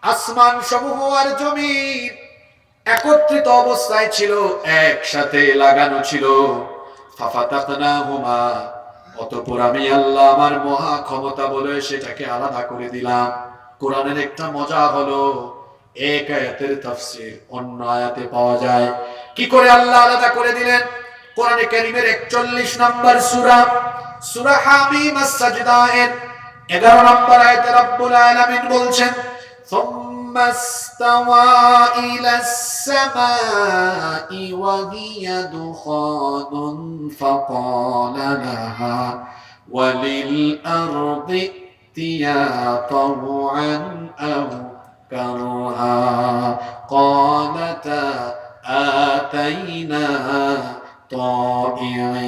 আসমান সমূহ আর জমিন একত্রিত অবস্থায় ছিল, একসাথে লাগানো ছিল। ফাফাতাকনাহুমা, অতঃপর আমি আল্লাহ আমার মহা ক্ষমতা বলে সেটাকে আলাদা করে দিলাম। কোরআনের একটা মজা হলো, এক আয়াতের তাফসীর অন্য আয়াতে পাওয়া যায়। কি করে আল্লাহ আলাদা করে দিলেন? কোরআনে কারীমের 41 নম্বর সূরা, সূরা হামিম আস-সাজদা এর 11 নম্বর আয়াতে রব্বুল আলামিন বলছেন, ثم استوى إلى السماء وهي دخان فقال لها وللأرض ائتيا طوعا أو كرها قالتا آتينا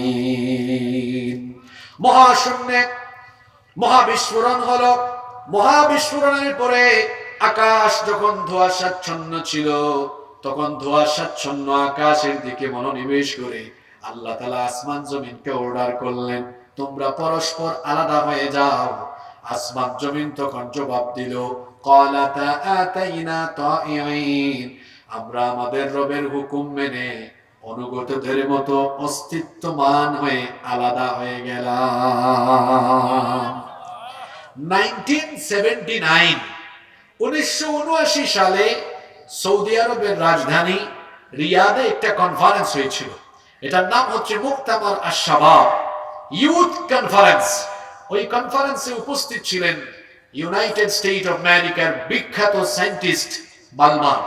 طائعين। মহাশূন্যে মহাবিস্ফোরণ হলো। মহাবিস্ফোরণের পরে আকাশ যখন ধোঁয়াশাচ্ছন্ন ছিল, তখন ধোঁয়াশাচ্ছন্ন আকাশের দিকে মনোনিবেশ করে আল্লাহ তাআলা আসমান জমিনকে অর্ডার করলেন, তোমরা পরস্পর আলাদা হয়ে যাও। আসমান জমিন তখন জবাব দিল, ক্বালাতা আতাইনা তাইঈন, আমরা আমাদের রবের হুকুম মেনে অনুগতদের মতো অস্তিত্বমান হয়ে আলাদা হয়ে গেলাম। 1979 সালে সৌদি আরবের রাজধানী রিয়াদে একটা কনফারেন্স হয়েছিল। এটার নাম হচ্ছে মুক্তামার আশ-শাবাব, ইউথ কনফারেন্স। ওই কনফারেন্সে উপস্থিত ছিলেন ইউনাইটেড স্টেট অফ আমেরিকার বিখ্যাত সায়েন্টিস্ট বালমার।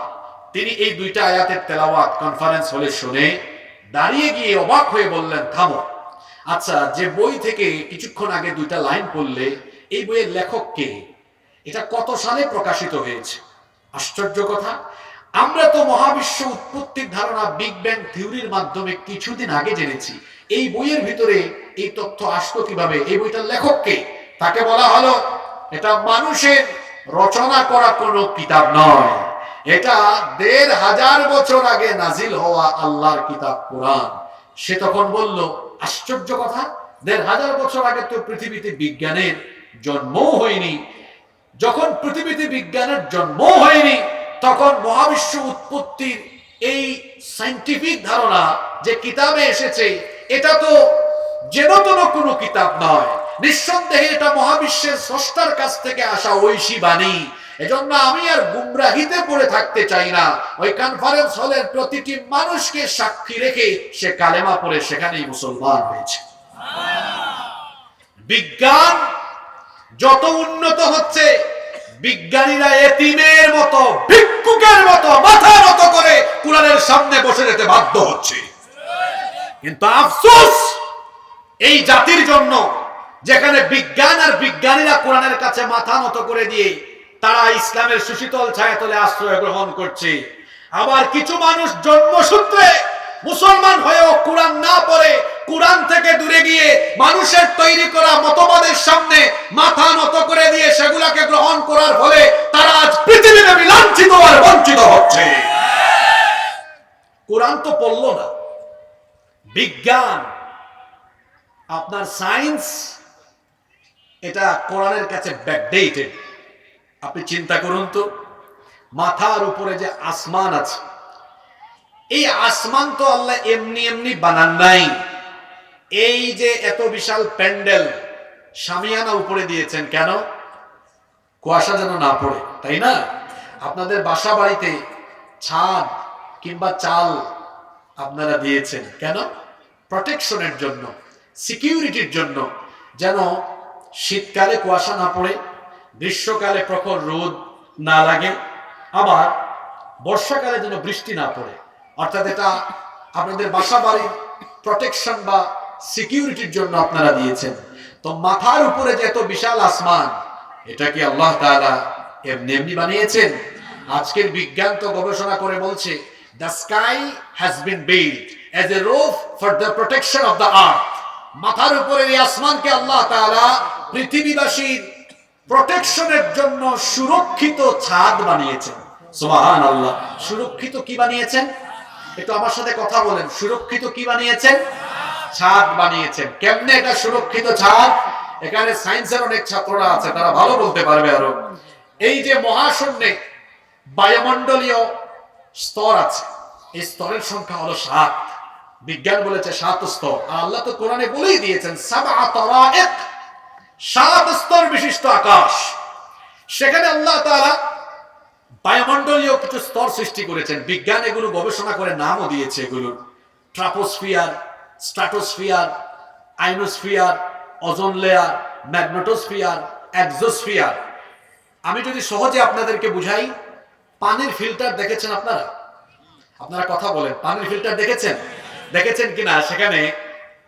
তিনি এই দুইটা আয়াতের তেলাওয়াত কনফারেন্স হলে শুনে দাঁড়িয়ে গিয়ে অবাক হয়ে বললেন, থামো, আচ্ছা যে বই থেকে কিছুক্ষণ আগে দুইটা লাইন পড়লে, এই বইয়ের লেখক কে? এটা কত সালে প্রকাশিত হয়েছে? আশ্চর্য কথা, আমরা তো মহাবিশ্ব উৎপত্তির ধারণা বিগ ব্যাং থিওরির মাধ্যমে কিছুদিন আগে জেনেছি। এই বইয়ের ভিতরে এই তথ্য আসলো কিভাবে? এই বইটার লেখক কে? তাকে বলা হলো, এটা মানুষের রচনা করা কোনো কিতাব নয়, এটা ১৫০০ বছর আগে নাজিল হওয়া আল্লাহর কিতাব কোরআন। সে তখন বলল, আশ্চর্য কথা, ১৫০০ বছর আগে তো পৃথিবীতে বিজ্ঞানের জন্মও হয়নি। যখন পৃথিবীতে বিজ্ঞানের জন্ম হয়নি, তখন মহাবিশ্ব উৎপত্তির এই সায়েন্টিফিক ধারণা যে কিতাবে এসেছে, এটা তো যেন কোনো কিতাব নয়। নিঃসন্দেহে এটা মহাবিশ্বের স্রষ্টার কাছ থেকে আসা ঐশী বাণী। এজন্য আমি আর গুমরাহিতে পড়ে থাকতে চাই না। ওই কনফারেন্স হলের প্রতিটি মানুষকে সাক্ষী রেখে সে কালেমা পড়ে সেখানেই মুসলমান হয়েছে। বিজ্ঞান যত উন্নত হচ্ছে, বিজ্ঞানীরা এতিমের মতো, ভিক্ষুকের মতো মাথা নত করে কোরআনের সামনে বসে যেতে বাধ্য হচ্ছে। কিন্তু আফসোস এই জাতির জন্য, যেখানে বিজ্ঞান আর বিজ্ঞানীরা কোরআনের কাছে মাথা নত করে দিয়ে তারা ইসলামের সুশীতল ছায়াতলে আশ্রয় গ্রহণ করছে। আবার কিছু মানুষ জন্মসূত্রে মুসলমান হয়েও কোরআন না পড়ে, কোরআন থেকে দূরে গিয়ে মানুষের তৈরি করা মতবাদের সামনে মাথা নত করে দিয়ে সেগুলাকে গ্রহণ করার ফলে তারা আজ পৃথিবীতে লাঞ্ছিত আর বঞ্চিত হচ্ছে। কোরআন তো পড়লো না, বিজ্ঞান, আপনার সায়েন্স, এটা কোরআনের কাছে ব্যাকডেটেড। আপনি চিন্তা করুন তো, মাথার উপরে যে আসমান আছে, এই আসমান তো আল্লাহ এমনি এমনি বানান নাই। এই যে এত বিশাল প্যান্ডেল, শামিয়ানা উপরে দিয়েছেন কেন? কুয়াশা যেন না পড়ে, তাই না? আপনাদের বাসা বাড়িতে ছাদ কিংবা চাল আপনারা দিয়েছেন কেন? প্রটেকশনের জন্য, সিকিউরিটির জন্য, যেন শীতকালে কুয়াশা না পড়ে, গ্রীষ্মকালে প্রখর রোদ না লাগে, আবার বর্ষাকালে যেন বৃষ্টি না পড়ে। অর্থাৎ এটা আপনাদের বাসা বাড়ির প্রটেকশন বা সিকিউরিটির জন্য আপনারা দিয়েছেন। তো মাথার উপরে যে এত বিশাল আসমান, এটা কি আল্লাহ তাআলা এমনি এমনি বানিয়েছেন? আজকের বিজ্ঞান তো গবেষণা করে বলছে, the sky has been built as a roof for the protection of the earth. মাথার উপরে এই আসমানকে আল্লাহ তাআলা পৃথিবীবাসীর প্রটেকশনের জন্য সুরক্ষিত ছাদ বানিয়েছেন। সুবহানাল্লাহ। সুরক্ষিত কি বানিয়েছেন? একটু আমার সাথে কথা বলেন, সুরক্ষিত কি বানিয়েছেন? ছাদ বানিয়েছেন। কেমনে এটা সুরক্ষিত ছাদ? এখানে সায়েন্সের অনেক ছাত্ররা আছে, তারা ভালো বলতে পারবে আরো। এই যে মহাশূন্যে বায়ুমণ্ডলীয় স্তর আছে, এই স্তরের সংখ্যা হলো 7। বিজ্ঞান বলেছে 7 স্তর, আর আল্লাহ তো কোরআনে বলেই দিয়েছেন 7 তারাইক, 7 স্তর বিশিষ্ট আকাশ। সেখানে আল্লাহ তাআলা বায়ুমণ্ডলীয় কিছু স্তর সৃষ্টি করেছেন। বিজ্ঞান এগুলো গবেষণা করে নামও দিয়েছে এগুলোর, troposphere, stratosphere, ionosphere, ozone layer, magnetosphere, exosphere. আমি যদি সহজে আপনাদেরকে বুঝাই, পানির ফিল্টার দেখেছেন আপনারা? আপনারা কথা বলেন, পানির ফিল্টার দেখেছেন? দেখেছেন কিনা? সেখানে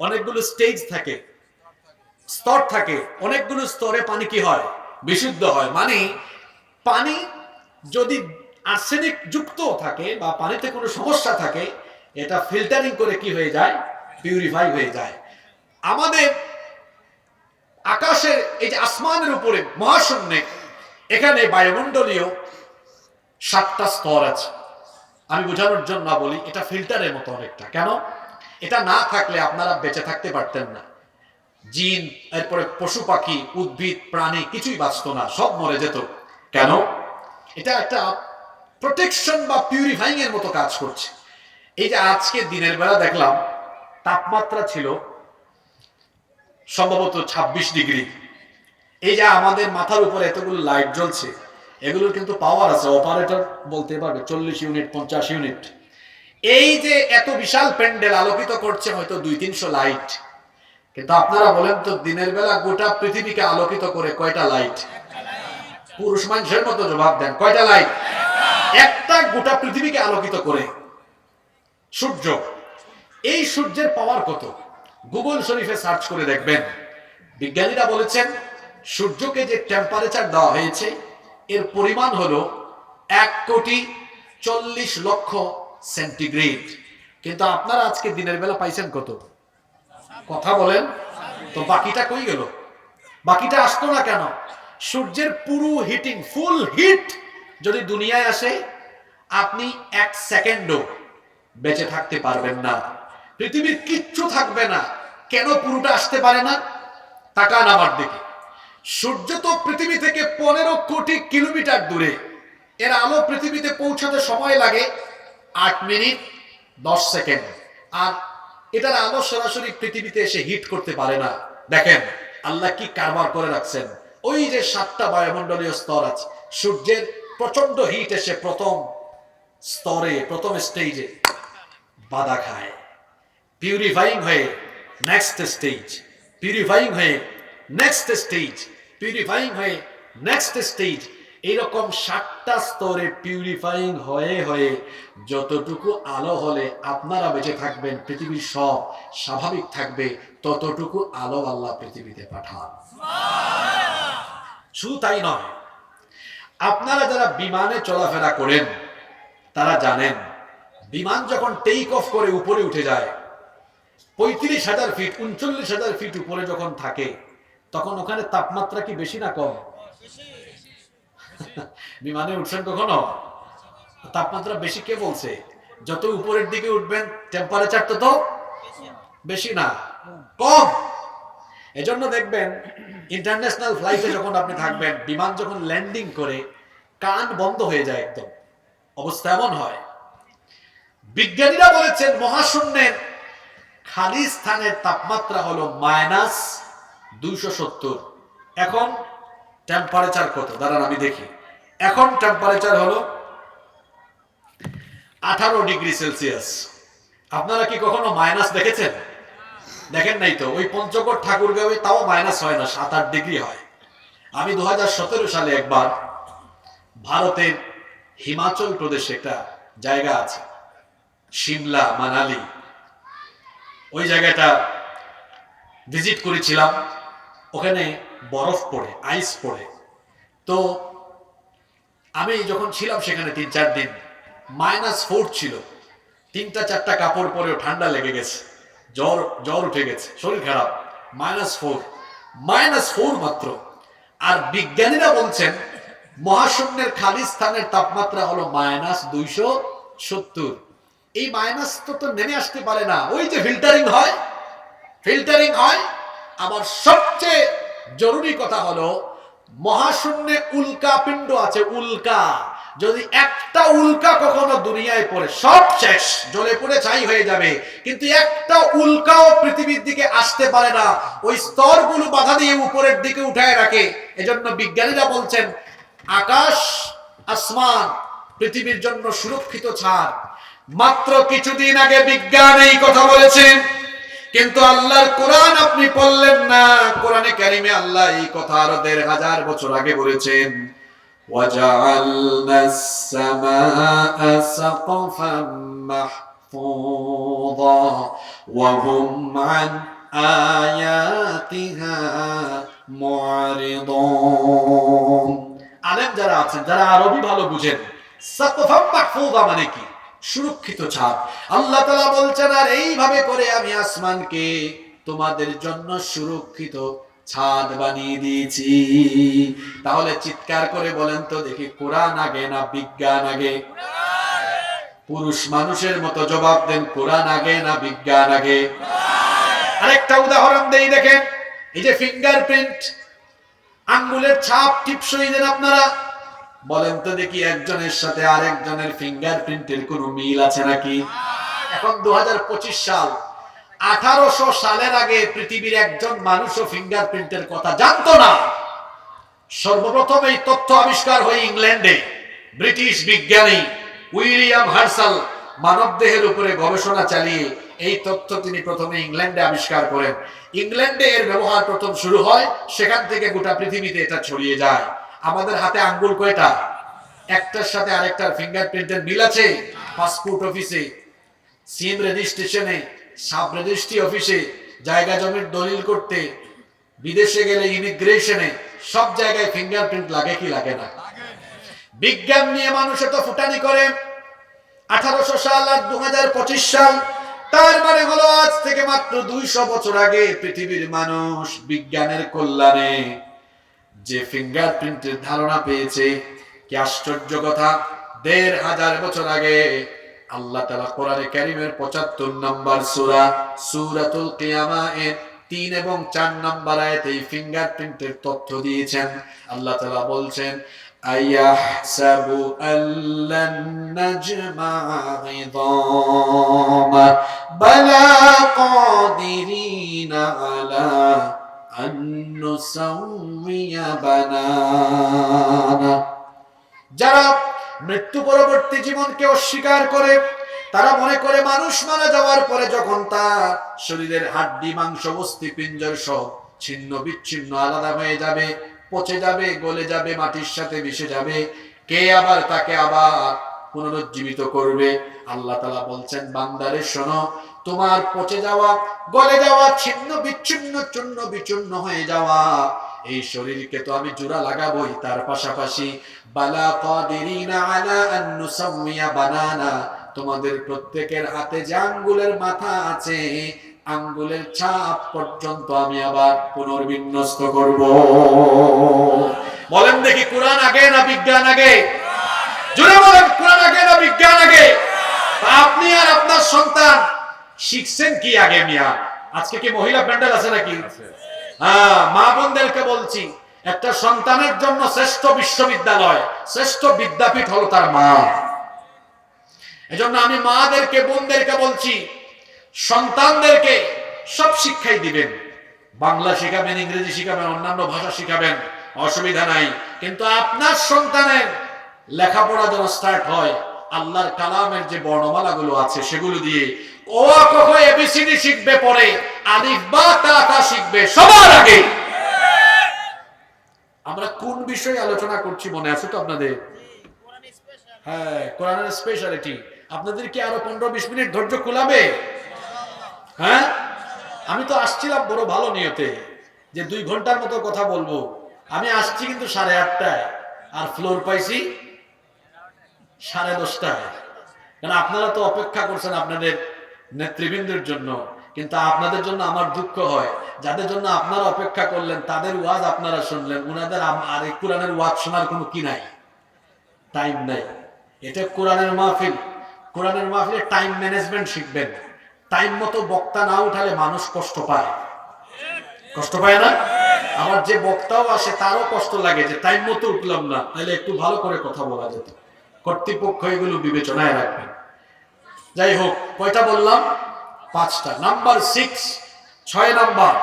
অনেকগুলো স্টেজ থাকে, স্তর থাকে, অনেকগুলো স্তরে পানি কি হয়? বিশুদ্ধ হয়। মানে পানি যদি আর্সেনিক যুক্ত থাকে বা পানিতে কোনো সমস্যা থাকে, এটা ফিল্টারিং করে কি হয়ে যায়? পিউরিফাই হয়ে যায়। আমাদের আকাশের এই যে আসমানের উপরে মহাশূন্যে, এখানে বায়ুমণ্ডলীয় 7টা স্তর আছে। আমি বোঝানোর জন্য বলি, এটা ফিল্টারের মতো অনেকটা। কেন? এটা না থাকলে আপনারা বেঁচে থাকতে পারতেন না। জিন, এরপরে পশু পাখি, উদ্ভিদ, প্রাণী কিছুই বাঁচত না, সব মরে যেত। কেন? এটা একটা প্রোটেকশন বা পিউরিফাইং এর মতো কাজ করছে। এই যে আজকে দিনের বেলা দেখলাম তাপমাত্রা ছিল সম্ভবত 26 ডিগ্রি। এই যে আমাদের মাথার উপরে এতগুলো লাইট জ্বলছে, এগুলোর কিন্তু পাওয়ার আছে, অপারেটর বলতে পারবে 40 ইউনিট, 50 ইউনিট। এই যে এত বিশাল প্যান্ডেল আলোকিত করছে হয়তো 200-300 লাইট, কিন্তু আপনারা বলেন তো দিনের বেলা গোটা পৃথিবীকে আলোকিত করে কয়টা লাইট? পুরুষ মানুষের মতো জবাব দেন, কয়টা লাইট? একটা গোটা পৃথিবীকে আলোকিত করে সূর্য। এই সূর্যের পাওয়ার কত? গুগল শরীফে সার্চ করে দেখবেন। বিজ্ঞানীরা বলেছেন সূর্যকে যে টেম্পারেচার দেওয়া হয়েছে, এর পরিমাণ হলো 1,40,00,000 সেন্টিগ্রেড। কিন্তু আপনারা আজকে দিনের বেলা পাইছেন কত? কথা বলেন তো, বাকিটা কই গেল? বাকিটা আসতো না কেন? সূর্যের পুরো হিটিং, ফুল হিট যদি দুনিয়ায় আসে, আপনি 1 সেকেন্ডও বেঁচে থাকতে পারবেন না। পৃথিবীর কিচ্ছু থাকবে না। কেন পুরোটা আসতে পারে না? তাকান আমার দিকে। সূর্য তো পৃথিবী থেকে 15 কোটি কিলোমিটার দূরে। এর আলো পৃথিবীতে পৌঁছাতে সময় লাগে 8 মিনিট 10 সেকেন্ড। আর এটার আলো সরাসরি পৃথিবীতে এসে হিট করতে পারে না। দেখেন আল্লাহ কি কারবার করে রাখছেন। ওই যে 7টা বায়ুমণ্ডলীয় স্তর আছে, সূর্যের প্রচন্ড হিট এসে প্রথম স্তরে, প্রথম স্টেজে বাধা খায়, পিউরিফাইং হয়ে নেক্সট স্টেজ, পিউরিফাইং হয়ে নেক্সট স্টেজ, পিউরিফাইং হয়ে নেক্সট স্টেজ। এইরকম 7টা স্তরে পিউরিফাইং হয়ে হয়ে যতটুকু আলো হলে আপনারা বেঁচে থাকবেন, পৃথিবীর সব স্বাভাবিক থাকবে, ততটুকু আলো আল্লাহ পৃথিবীতে পাঠান। শুধু তাই নয়, আপনারা যারা বিমানে চলাফেরা করেন তারা জানেন, বিমান যখন টেক অফ করে উপরে উঠে যায় 35,000 ফিট, 39,000 ফিট উপরে যখন থাকে, তখন ওখানে তাপমাত্রা কি বেশি না কম? বিমানে উঠছেন কখনো? তাপমাত্রা বেশি কে বলছে? যত উপরের দিকে উঠবেন টেম্পারেচার তত বেশি না, কম। এজন্য দেখবেন ইন্টারন্যাশনাল ফ্লাইটে যখন আপনি থাকবেন, বিমান যখন ল্যান্ডিং করে কান বন্ধ হয়ে যায়, একদম অবস্থা এমন হয়। বিজ্ঞানীরা বলেছেন মহাশূন্যের খালি স্থানের তাপমাত্রা হলো -270। এখন টেম্পারেচার কত? দাঁড়ান আমি দেখি। এখন টেম্পারেচার হলো 18 ডিগ্রি সেলসিয়াস। আপনারা কি কখনো মাইনাস দেখেছেন? দেখেন নাই তো। ওই পঞ্চগড় ঠাকুরগাঁওয়ে তাও মাইনাস হয় না, 7-8 ডিগ্রি হয়। আমি 2017 সালে একবার ভারতের হিমাচল প্রদেশে একটা জায়গা আছে, শিমলা, মানালি, ওই জায়গাটা ভিজিট করেছিলাম। ওখানে বরফ পড়ে, আইস পড়ে। তো আমি যখন ছিলাম সেখানে 3-4 দিন, -4 ছিল। 3টা-4টা কাপড় পরেও ঠান্ডা লেগে গেছে, জ্বর উঠে গেছে, শরীর খারাপ। -4 মাত্র। আর বিজ্ঞানীরা বলছেন মহাশূন্যের খালি স্থানের তাপমাত্রা হলো -270। এই মাইনাস তো নেমে আসতে পারে না। ওই যে ফিল্টারিং হয়। আবার সবচেয়ে জরুরি কথা হলো মহাশূন্যে উল্কা পিণ্ড আছে, উল্কা। যদি একটা উল্কা কখনো দুনিয়ায় পড়ে সব শেষ, জ্বলে পড়ে ছাই হয়ে যাবে, কিন্তু একটা উল্কাও পৃথিবীর দিকে আসতে পারে না, ওই স্তরগুলো বাধা দিয়ে উপরের দিকে উঠায় রাখে। এজন্য বিজ্ঞানীরা বলছেন আকাশ আসমান পৃথিবীর জন্য সুরক্ষিত ছাদ। মাত্র কিছুদিন আগে বিজ্ঞান এই কথা বলেছেন, কিন্তু আল্লাহর কোরআন আপনি পড়লেন না। কোরআনে কারিমে আল্লাহ এই কথা আরো ১৫০০ বছর আগে বলেছেন, وَجَعَلْنَا السَّمَاءَ سَقْفًا مَحْفُوظًا وَهُمْ عَنْ آيَاتِهَا مُعْرِضُونَ। আলেম যারা আছেন, যারা আরবি ভালো বুঝেন, সাকফাম মাহফুযা মানে কি? সুরক্ষিত ছাদ। আল্লাহ তাআলা বলছেন আর এইভাবে করে আমি আসমানকে তোমাদের জন্য সুরক্ষিত ছাদ বানিয়ে দিয়েছি। তাহলে চিৎকার করে বলেন তো দেখি, কোরআন আগে না বিজ্ঞান আগে? পুরুষ মানুষের মতো জবাব দেন, কোরআন আগে না বিজ্ঞান আগে? আরেকটা উদাহরণ দেই, দেখেন এই যে ফিঙ্গারপ্রিন্ট, আঙ্গুলের ছাপ টিপসই দেন আপনারা, বলেন তো দেখি একজনের সাথে আরেকজনের ফিঙ্গারপ্রিন্টের কোনো মিল আছে নাকি? এখন 2025 সাল, 1800 সালের আগে পৃথিবীর একজন মানুষও ফিঙ্গারপ্রিন্টের কথা জানতো না। সর্বপ্রথম এই তথ্য আবিষ্কার হয় ইংল্যান্ডে। ব্রিটিশ বিজ্ঞানী উইলিয়াম হার্সাল মানবদেহের উপরে গবেষণা চালিয়ে এই তথ্য তিনি প্রথমে ইংল্যান্ডে আবিষ্কার করেন। ইংল্যান্ডে এর ব্যবহার প্রথম শুরু হয়, সেখান থেকে গোটা পৃথিবীতে এটা ছড়িয়ে যায়। আমাদের হাতে আঙ্গুল কয়টা? একটার সাথে আরেকটার ফিঙ্গারপ্রিন্টের মিল আছে? পাসপোর্ট অফিসে, সিম রেজিস্ট্রেশনে, সাব রেজিস্ট্রি অফিসে, জায়গা জমির দলিল করতে, বিদেশে গেলে ইমিগ্রেশনে, সব জায়গায় ফিঙ্গারপ্রিন্ট লাগে কি লাগে না? বিজ্ঞান নিয়ে মানুষ তো ফুটানি করে। 1800 সাল আর 2025 সাল, তার মানে হলো আজ থেকে মাত্র 200 বছর আগে পৃথিবীর মানুষ বিজ্ঞানের কল্যাণে যে ফিঙ্গারপ্রিন্টের ধারণা পেয়েছে। কি আশ্চর্য কথা! 1500 বছর আগে আল্লাহ তাআলা কোরআনে কারীমের 75 নম্বর সূরা সূরাতুল কিয়ামা এর 3 এবং 4 নম্বর আয়াতে এই ফিঙ্গারপ্রিন্টের তথ্য দিয়েছেন। আল্লাহ তাআলা বলছেন, আয়াহসাবু আল্লান নাজমা ইযামা বালা কাদিরিনা আলা আন নুসাউইয়া বানানা। যারা মৃত্যু পরবর্তী জীবনকে অস্বীকার করে, তারা মনে করে মানুষ মারা যাওয়ার পরে যখন তার শরীরের হাড্ডি মাংস অস্থি পিঞ্জর সব ছিন্ন বিচ্ছিন্ন আলাদা হয়ে যাবে, পচে যাবে, গলে যাবে, মাটির সাথে মিশে যাবে, কে আবার তাকে আবার পুনরুজ্জীবিত করবে? আল্লাহ তাআলা বলছেন, বান্দারে শোনো, তোমার পচে যাওয়া, গলে যাওয়া, ছিন্ন বিচ্ছিন্ন, চূর্ণ বিচূর্ণ হয়ে যাওয়া এই শরীরকে তো আমি জোড়া লাগাবোই, তার পাশাপাশি বালা কাদিরিনা আলা আন নুসাউইয়া বানানা, তোমাদের প্রত্যেকের হাতে যে আঙ্গুলের মাথা আছে, আঙ্গুলের ছাপ পর্যন্ত আমি আবার পুনর্বিন্যস্ত করব। বলেন দেখি, কোরআন আগে না বিজ্ঞান আগে? জোরে বলেন, কোরআন আগে না বিজ্ঞান আগে? আপনি আর আপনার সন্তান শিখছেন কি আগে মিয়া? আজকে কি মহিলা প্যান্ডেল আছে নাকি? হ্যাঁ, মা বোনদেরকে বলছি, একটা সন্তানের জন্য শ্রেষ্ঠ বিশ্ববিদ্যালয়, শ্রেষ্ঠ বিদ্যাপীঠ হলো তার মা। এজন্য আমি মাদেরকে, বোনদেরকে বলছি, সন্তানদেরকে সব শিক্ষাই দিবেন। বাংলা শিখাবেন, ইংরেজি শিখাবেন, অন্যান্য ভাষা শিখাবেন, অসুবিধা নাই, কিন্তু আপনার সন্তানের লেখাপড়া যেন স্টার্ট হয় আল্লাহর কালামের যে বর্ণমালাগুলো আছে সেগুলো দিয়ে। ও ক খ এবিসিডি শিখবে, পরে আলিফ বা তা তা শিখবে সবার আগে। আমরা কোন বিষয়ে আলোচনা করছি মনে আছে তো আপনাদের? হ্যাঁ, কোরআনের স্পেশালিটি। আপনাদের কি আরো 15-20 মিনিট ধৈর্য কুলাবে? হ্যাঁ, আমি তো আসছিলাম বড় ভালো নিয়তে যে 2 ঘন্টার মতো কথা বলবো। আমি আসছি কিন্তু 8:30টায়, আর ফ্লোর পাইছি 10:30টায়। কারণ আপনারা তো অপেক্ষা করছেন আপনাদের নেতৃবৃন্দের জন্য, কিন্তু আপনাদের জন্য আমার দুঃখ হয়, যাদের জন্য আপনারা অপেক্ষা করলেন তাদের ওয়াজ আপনারা শুনলেন, উনাদের আর এই কোরআনের ওয়াজ শোনার কোনো কি নাই, টাইম নাই। এটা কোরআনের মাহফিল। কোরআনের মাহফিলে টাইম ম্যানেজমেন্ট শিখবেন। টাইম মতো বক্তা না উঠালে মানুষ কষ্ট পায়, কষ্ট পায় না? আমার যে বক্তাও আসে তারও কষ্ট লাগে যে টাইম মতো উঠলাম না, তাহলে একটু ভালো করে কথা বলা যেত। কর্তৃপক্ষ এগুলো বিবেচনায় রাখবেন। যাই হোক, কয়টা বললাম? 5টা। নাম্বার 6, 6 নাম্বার,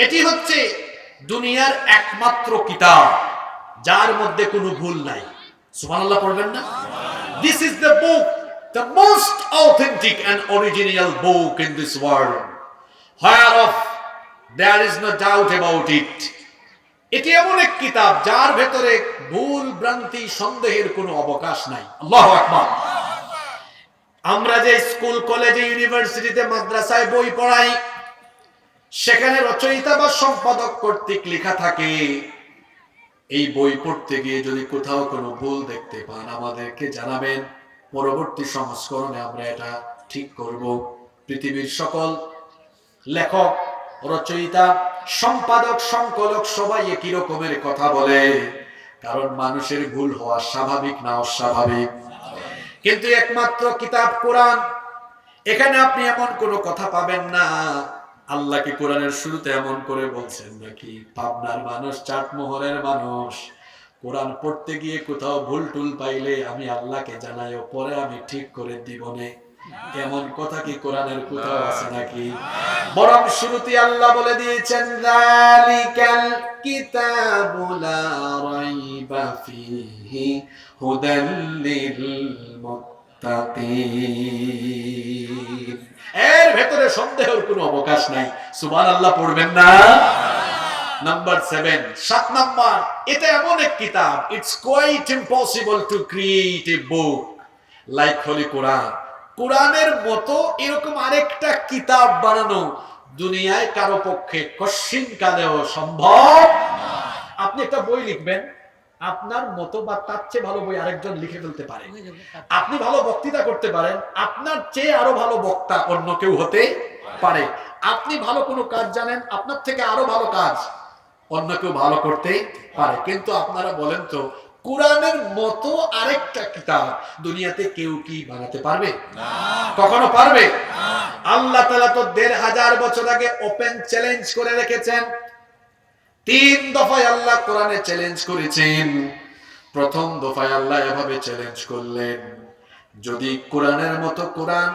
এটি হচ্ছে দুনিয়ার একমাত্র কিতাব যার মধ্যে কোনো ভুল নাই। সুবহানাল্লাহ পড়বেন না? This is the book, the most authentic and original book in this world, whereof there is no doubt about it. এটি এমন এক কিতাব যার ভেতরে ভুল ভ্রান্তি সন্দেহের কোনো অবকাশ নাই। আল্লাহু আকবার। আমরা যে স্কুল, কলেজে, ইউনিভার্সিটিতে, মাদ্রাসায় বই পড়াই, সেখানে রচয়িতা বা সম্পাদক কর্তৃক লেখা থাকে, এই বই পড়তে গিয়ে যদি কোথাও কোনো ভুল দেখতে পান আমাদেরকে জানাবেন, পরবর্তী সংস্করণে আমরা এটা ঠিক করব। পৃথিবীর সকল লেখক, রচয়িতা, সম্পাদক, সংকলক সবাই একই রকমের কথা বলে, কারণ মানুষের ভুল হওয়া স্বাভাবিক না অস্বাভাবিক। কিন্তু একমাত্র কিতাব কোরআন, এখানে আপনি এমন কোনো কথা পাবেন না। আল্লাহ কি কোরআনের শুরুতে এমন করে বলছেন নাকি? পাবনার মানুষ, চাটমোহরের মানুষ, কোরআন পড়তে গিয়ে কোথাও ভুল টুল পাইলে আমি আল্লাহকে জানাইও, পরে আমি ঠিক করে দিব নে, এমন কথা কি কোরআনের কোথাও আছে নাকি? বরং শুরুতে আল্লাহ বলে দিয়েছেন, যালিকাল কিতাবু লা রাইবা ফীহি হুদাল লিল মুত্তাকিন। এর ভেতরে সন্দেহের কোনো অবকাশ নাই। সুবহানাল্লাহ পড়বেন না? নাম্বার 7, 7 নাম্বার, এটা এমন এক কিতাব, it's quite impossible to create a book like holy Quran. কোরআনের মতো এরকম আরেকটা কিতাব বানানো দুনিয়ায় কারো পক্ষে কশিন কালেও সম্ভব। আপনি একটা বই লিখবেন, আপনার মতো বা তার চেয়ে ভালো বই আরেকজন লিখে ফেলতে পারে। আপনি ভালো বক্তৃতা করতে পারেন, আপনার চেয়ে আরো ভালো বক্তা অন্য কেউ হতে পারে। আপনি ভালো কোনো কাজ জানেন, আপনার থেকে আরো ভালো কাজ অন্য কেউ ভালো করতে পারে। কিন্তু আপনারা বলেন তো, কোরআনের মতো আরেকটা কিতাব দুনিয়াতে কেউ কি বানাতে পারবে? কখনো পারবে? আল্লাহ তাআলা তো ১৫০০ বছর আগে ওপেন চ্যালেঞ্জ করে রেখেছেন। 3 দফায় আল্লাহ কোরআনে চ্যালেঞ্জ করেছেন। প্রথম দফায় আল্লাহ এভাবে চ্যালেঞ্জ করলেন, যদি কোরআনের মতো কোরআন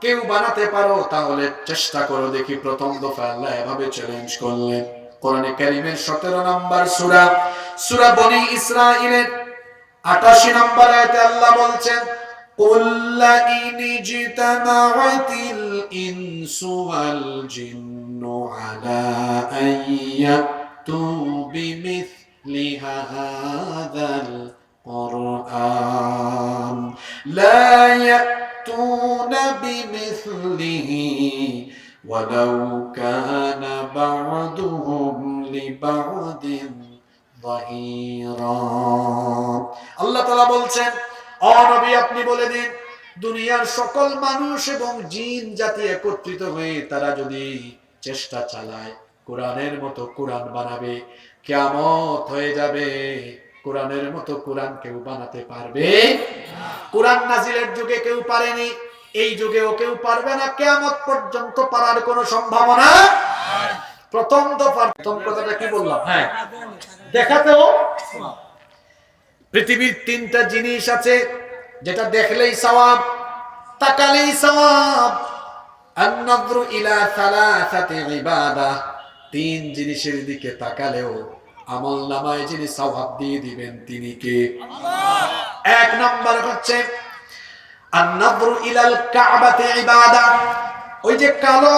কেউ বানাতে পারো তাহলে চেষ্টা করো দেখি। প্রথম দফায় আল্লাহ এভাবে চ্যালেঞ্জ করলেন। কোরআনে কারীমের 17 নম্বর সূরা, সূরা বনি ইসরাঈলের 88 নম্বর আয়াতে আল্লাহ বলছেন, কুল লা ইন ইজতামাআতিল ইনসু ওয়াল জিন্নু আলা আইয়াতু বিমিসলি হাযাল কুরআন লা ইয়াতুনা বিমিসলিহি ওয়ালাউ কানা বা'দুহুম লিবা'দিন যাহিরা। আল্লাহ তাআলা বলছেন, ও নবী আপনি বলে দিন, দুনিয়ার সকল মানুষ এবং জিন জাতি একত্রিত হয়ে তারা যদি চেষ্টা চালায় কোরআনের মতো কোরআন বানাবে, কিয়ামত হয়ে যাবে, কোরআনের মতো কোরআন কেউ বানাতে পারবে? কোরআন নাজিলের যুগে কেউ পারেনি, এই যুগেও কেউ পারবে না, কিয়ামত পর্যন্ত পারার কোনো সম্ভাবনা। প্রথম দফার প্রথম কথাটা কি বললাম? হ্যাঁ, দেখাতেও পৃথিবীর 3টা জিনিস আছে যেটা দেখলেই সওয়াব, তাকালেই সওয়াব। আন-নাযরু ইলা সালাসাতি ইবাদাহ, 3 জিনিসের দিকে তাকালেও আমলনামায় যিনি সওয়াব দিয়ে দিবেন তিনি কে? আল্লাহ। 1 নাম্বার হচ্ছে আন-নাযরু ইলাল কাবাতি ইবাদাহ, ওই যে কালো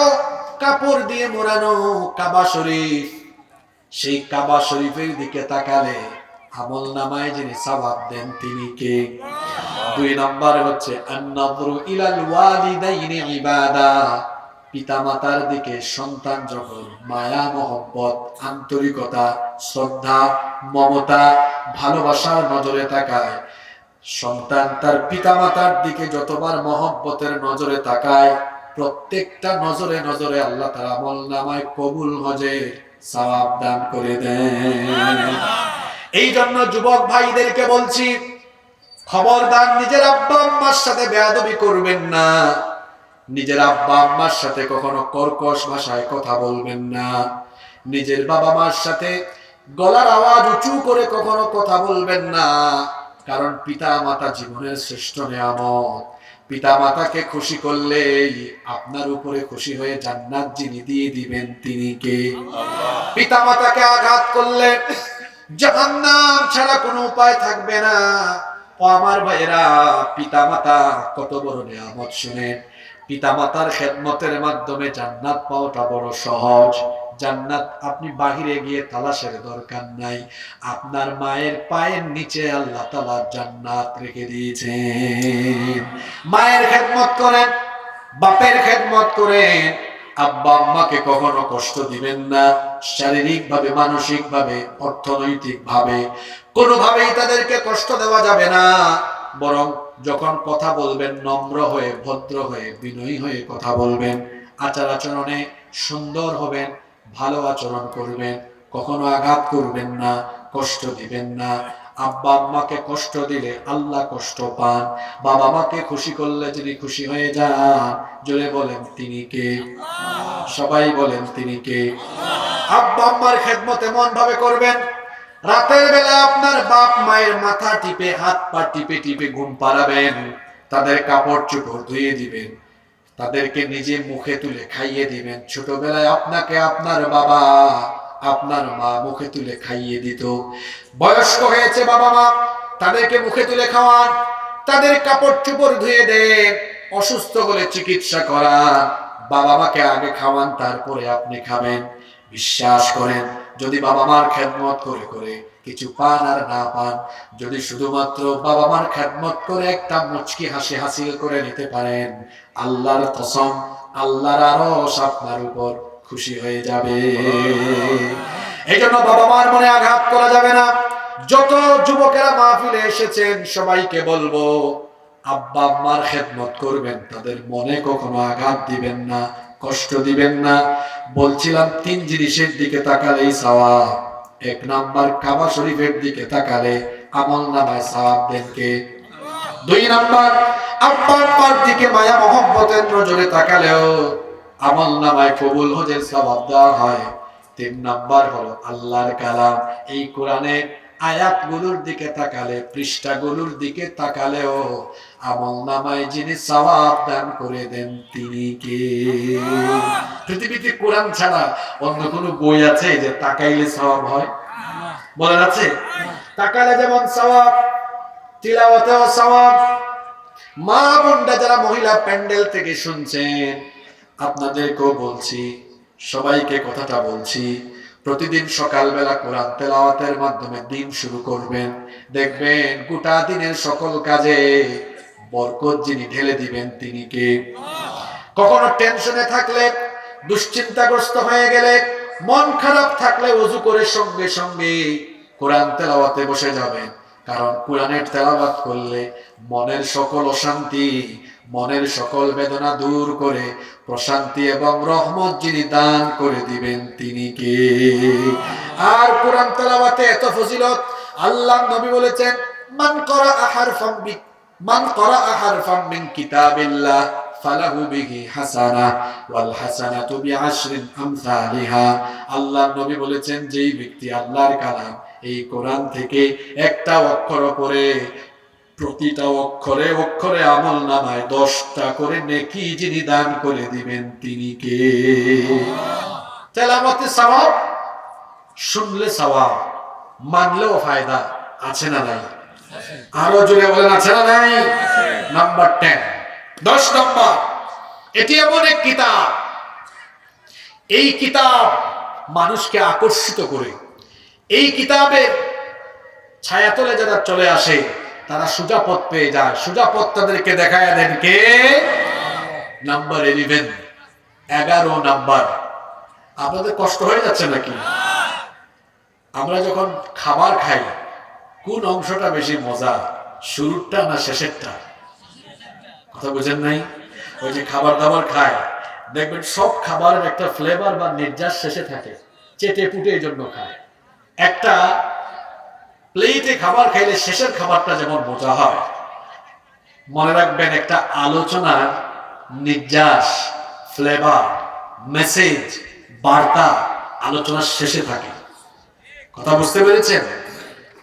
কাপড় দিয়ে মোড়ানো কাবা শরীফ, সেই কাবা শরীফের দিকে তাকালে আমলনামায় যিনি সওয়াব দেন তিনি কে? 2 নাম্বার হচ্ছে আন-নাযরু ইলাল ওয়ালিদাইনি ইবাদাহ, পিতামাতার দিকে সন্তান যখন মায়া মহব্বত, আন্তরিকতা, শ্রদ্ধা, মমতা, ভালোবাসার নজরে তাকায়, সন্তান তার পিতামাতার দিকে যতবার মহব্বতের নজরে তাকায়, প্রত্যেকটা নজরে নজরে আল্লাহ তাআলা আমলনামায় কবুল হজে সওয়াব দান করে দেন। এই জন্য যুবক ভাইদেরকে বলছি, খবরদার নিজের আব্বা আম্মার সাথে বেয়াদবি করবেন না, নিজের আব্বা আম্মার সাথে কখনো কর্কশ ভাষায় কথা বলবেন না, নিজের বাবা মার সাথে গলার আওয়াজ উঁচু করে কখনো কথা বলবেন না, কারণ পিতা মাতা জীবনের শ্রেষ্ঠ নিয়ামত। পিতা মাতাকে খুশি করলেই আপনার উপরে খুশি হয়ে জান্নাত যিনি দিয়ে দিবেন তিনি কে? পিতা মাতাকে আঘাত করলে জাহান্নাম ছাড়া কোনো উপায় থাকবে না। ও আমার ভাইরা, পিতা মাতা কত বড় নিয়ামত শুনেন। পিতা মাতার খেদমতের মাধ্যমে জান্নাত পাওয়াটা বড় সহজ। জান্নাত আপনি বাহিরে গিয়ে তালাশের দরকার নাই, আপনার মায়ের পায়ের নিচে আল্লাহ তাআলা জান্নাত রেখে দিয়েছেন। মায়ের খেদমত করেন, বাপের খেদমত করেন, আব্বা আম্মাকে কখনো কষ্ট দিবেন না। শারীরিক ভাবে, মানসিক ভাবে, অর্থনৈতিক ভাবে কোনোভাবেই তাদেরকে কষ্ট দেওয়া যাবে না। বরং যখন কথা বলবেন নম্র হয়ে, ভদ্র হয়ে, বিনয়ী হয়ে কথা বলবেন। আচার আচরণে সুন্দর হবেন, ভালো আচরণ করবেন, কখনো আঘাত করবেন না, কষ্ট দিবেন না। আব্বা আম্মাকে কষ্ট দিলে আল্লাহ কষ্ট পান। বাবা মাকে খুশি করলে যদি খুশি হয়ে যান, জোরে বলেন তিনি কে? সবাই বলেন তিনি কে? আব্বা আম্মার খেদমত এমন ভাবে করবেন, রাতের বেলা আপনার বাপ মায়ের মাথা টিপে, হাত পা টিপে টিপে ঘুম পাড়াবেন, তাদের কাপড় চোপড় ধুয়ে দিবেন, তাদেরকে নিজে মুখে তুলে খাইয়ে দিবেন। ছোটবেলায় আপনাকে আপনার বাবা, আপনার মা মুখে তুলে খাইয়ে দিত। বয়স্ক হয়েছে বাবা মা, তাদেরকে মুখে তুলে খাওয়ান, তাদের কাপড় চোপড় ধুয়ে দেন, অসুস্থ হলে চিকিৎসা করান। বাবা মাকে আগে খাওয়ান, তারপরে আপনি খাবেন। বিশ্বাস করেন, যদি বাবা মার খেদমত করে করে কিছু পান আর না পান, যদি শুধুমাত্র বাবা মার খেদমত করে একটা মুচকি হাসি হাসিল করে নিতে পারেন, আল্লাহর কসম, আল্লাহর আরশ আপনার উপর খুশি হয়ে যাবে। এই জন্য বাবা মার মনে আঘাত করা যাবে না। যত যুবকেরা মাহফিলে এসেছেন সবাইকে বলবো, আব্বা আম্মার খেদমত করবেন, তাদের মনে কখনো আঘাত দিবেন না, কষ্ট দিবেন না। বলছিলাম 3 জিনিসের দিকে তাকালেই সওয়াব। 1 নাম্বার, কাবা শরীফের দিকে তাকালে আমল নামায় সওয়াব দেন কে? 2 নাম্বার, আব্বা আম্মার দিকে মায়া মহব্বতের নজরে তাকালেও আমল নামায় কবুল হজের সওয়াব দেওয়া হয়। 3 নাম্বার হলো আল্লাহর কালাম, এই কোরআনের আয়াতগুলোর দিকে তাকালে, পৃষ্ঠাগুলোর দিকে তাকালেও আমল নামায় যিনি সওয়াব দান করে দেন তিনি কে? পৃথিবীতে কোরআন ছাড়া অন্য কোনো বই আছে যে তাকাইলে সওয়াব হয়? বলেন আছে? তাকালে যেমন সওয়াব, তিলাওয়াতেও সওয়াব। মা বোনরা যারা মহিলা প্যান্ডেল থেকে শুনছেন, আপনাদেরকেও বলছি, সবাইকে কথাটা বলছি, প্রতিদিন সকালবেলা কোরআন তেলাওয়াতের মাধ্যমে দিন শুরু করবেন। দেখবেন গোটা দিনের সকল কাজে বরকত যিনি ঢেলে দিবেন তিনি কে? কখনো টেনশনে থাকলে, দুশ্চিন্তাগ্রস্ত হয়ে গেলে, মন খারাপ থাকলে ওযু করে সঙ্গে সঙ্গে কোরআন তেলাওয়াতে বসে যাবেন। কারণ কোরআনের তেলাওয়াত করলে মনের সকল অশান্তি, মনের সকল বেদনা দূর করে প্রশান্তি এবং রহমত যিনি দান করে দিবেন তিনি কে? আর কোরআন তেলাওয়াতে এত ফজিলত, আল্লাহ নবী বলেছেন, মান করা হারফাম মিন কিতাবিল্লাহ ফালাহু বিহি হাসানাহ ওয়াল হাসানাতু বিআশরি আমসালিহা। আল্লাহ নবী বলেছেন, যেই ব্যক্তি আল্লাহর কালাম এই কোরআন থেকে একটা অক্ষর পড়ে, প্রতিটা অক্ষরে অক্ষরে আমল নামায় 10টা করে নেকি যিনি দান করে দিবেন তিনি কে? তেলাওয়াতে সওয়াব, শুনলে সওয়াব, মানলেও ফায়দা আছে না নাই? আরো জোরে বলেন আছে না নাই? নাম্বার 10, 10 নম্বর, এটি এমন এক কিতাব, এই কিতাব মানুষকে আকর্ষিত করে। এই কিতাবের ছায়াতলে যারা চলে আসে তারা সোজা পথ পেয়ে যায়। সোজা পথ তাদেরকে দেখায় দেন কে? Number 11 number. আপনাদের কষ্ট হয়ে যাচ্ছে নাকি? আমরা যখন খাবার খাই, কোন অংশটা বেশি মজা, শুরুরটা না শেষেরটা? কথা বুঝেন নাই? ওই যে খাবার দাবার খায়, দেখবেন সব খাবারের একটা ফ্লেভার বা নির্যাস শেষে থাকে, চেটে পুটে এই জন্য খায়। একটা প্লেটে খাবার খাইলে শেষের খাবারটা যেমন মজা হয়, মনে রাখবেন একটা আলোচনার নির্যাস, ফ্লেভার, মেসেজ, বার্তা আলোচনার শেষে থাকে। কথা বুঝতে পেরেছেন?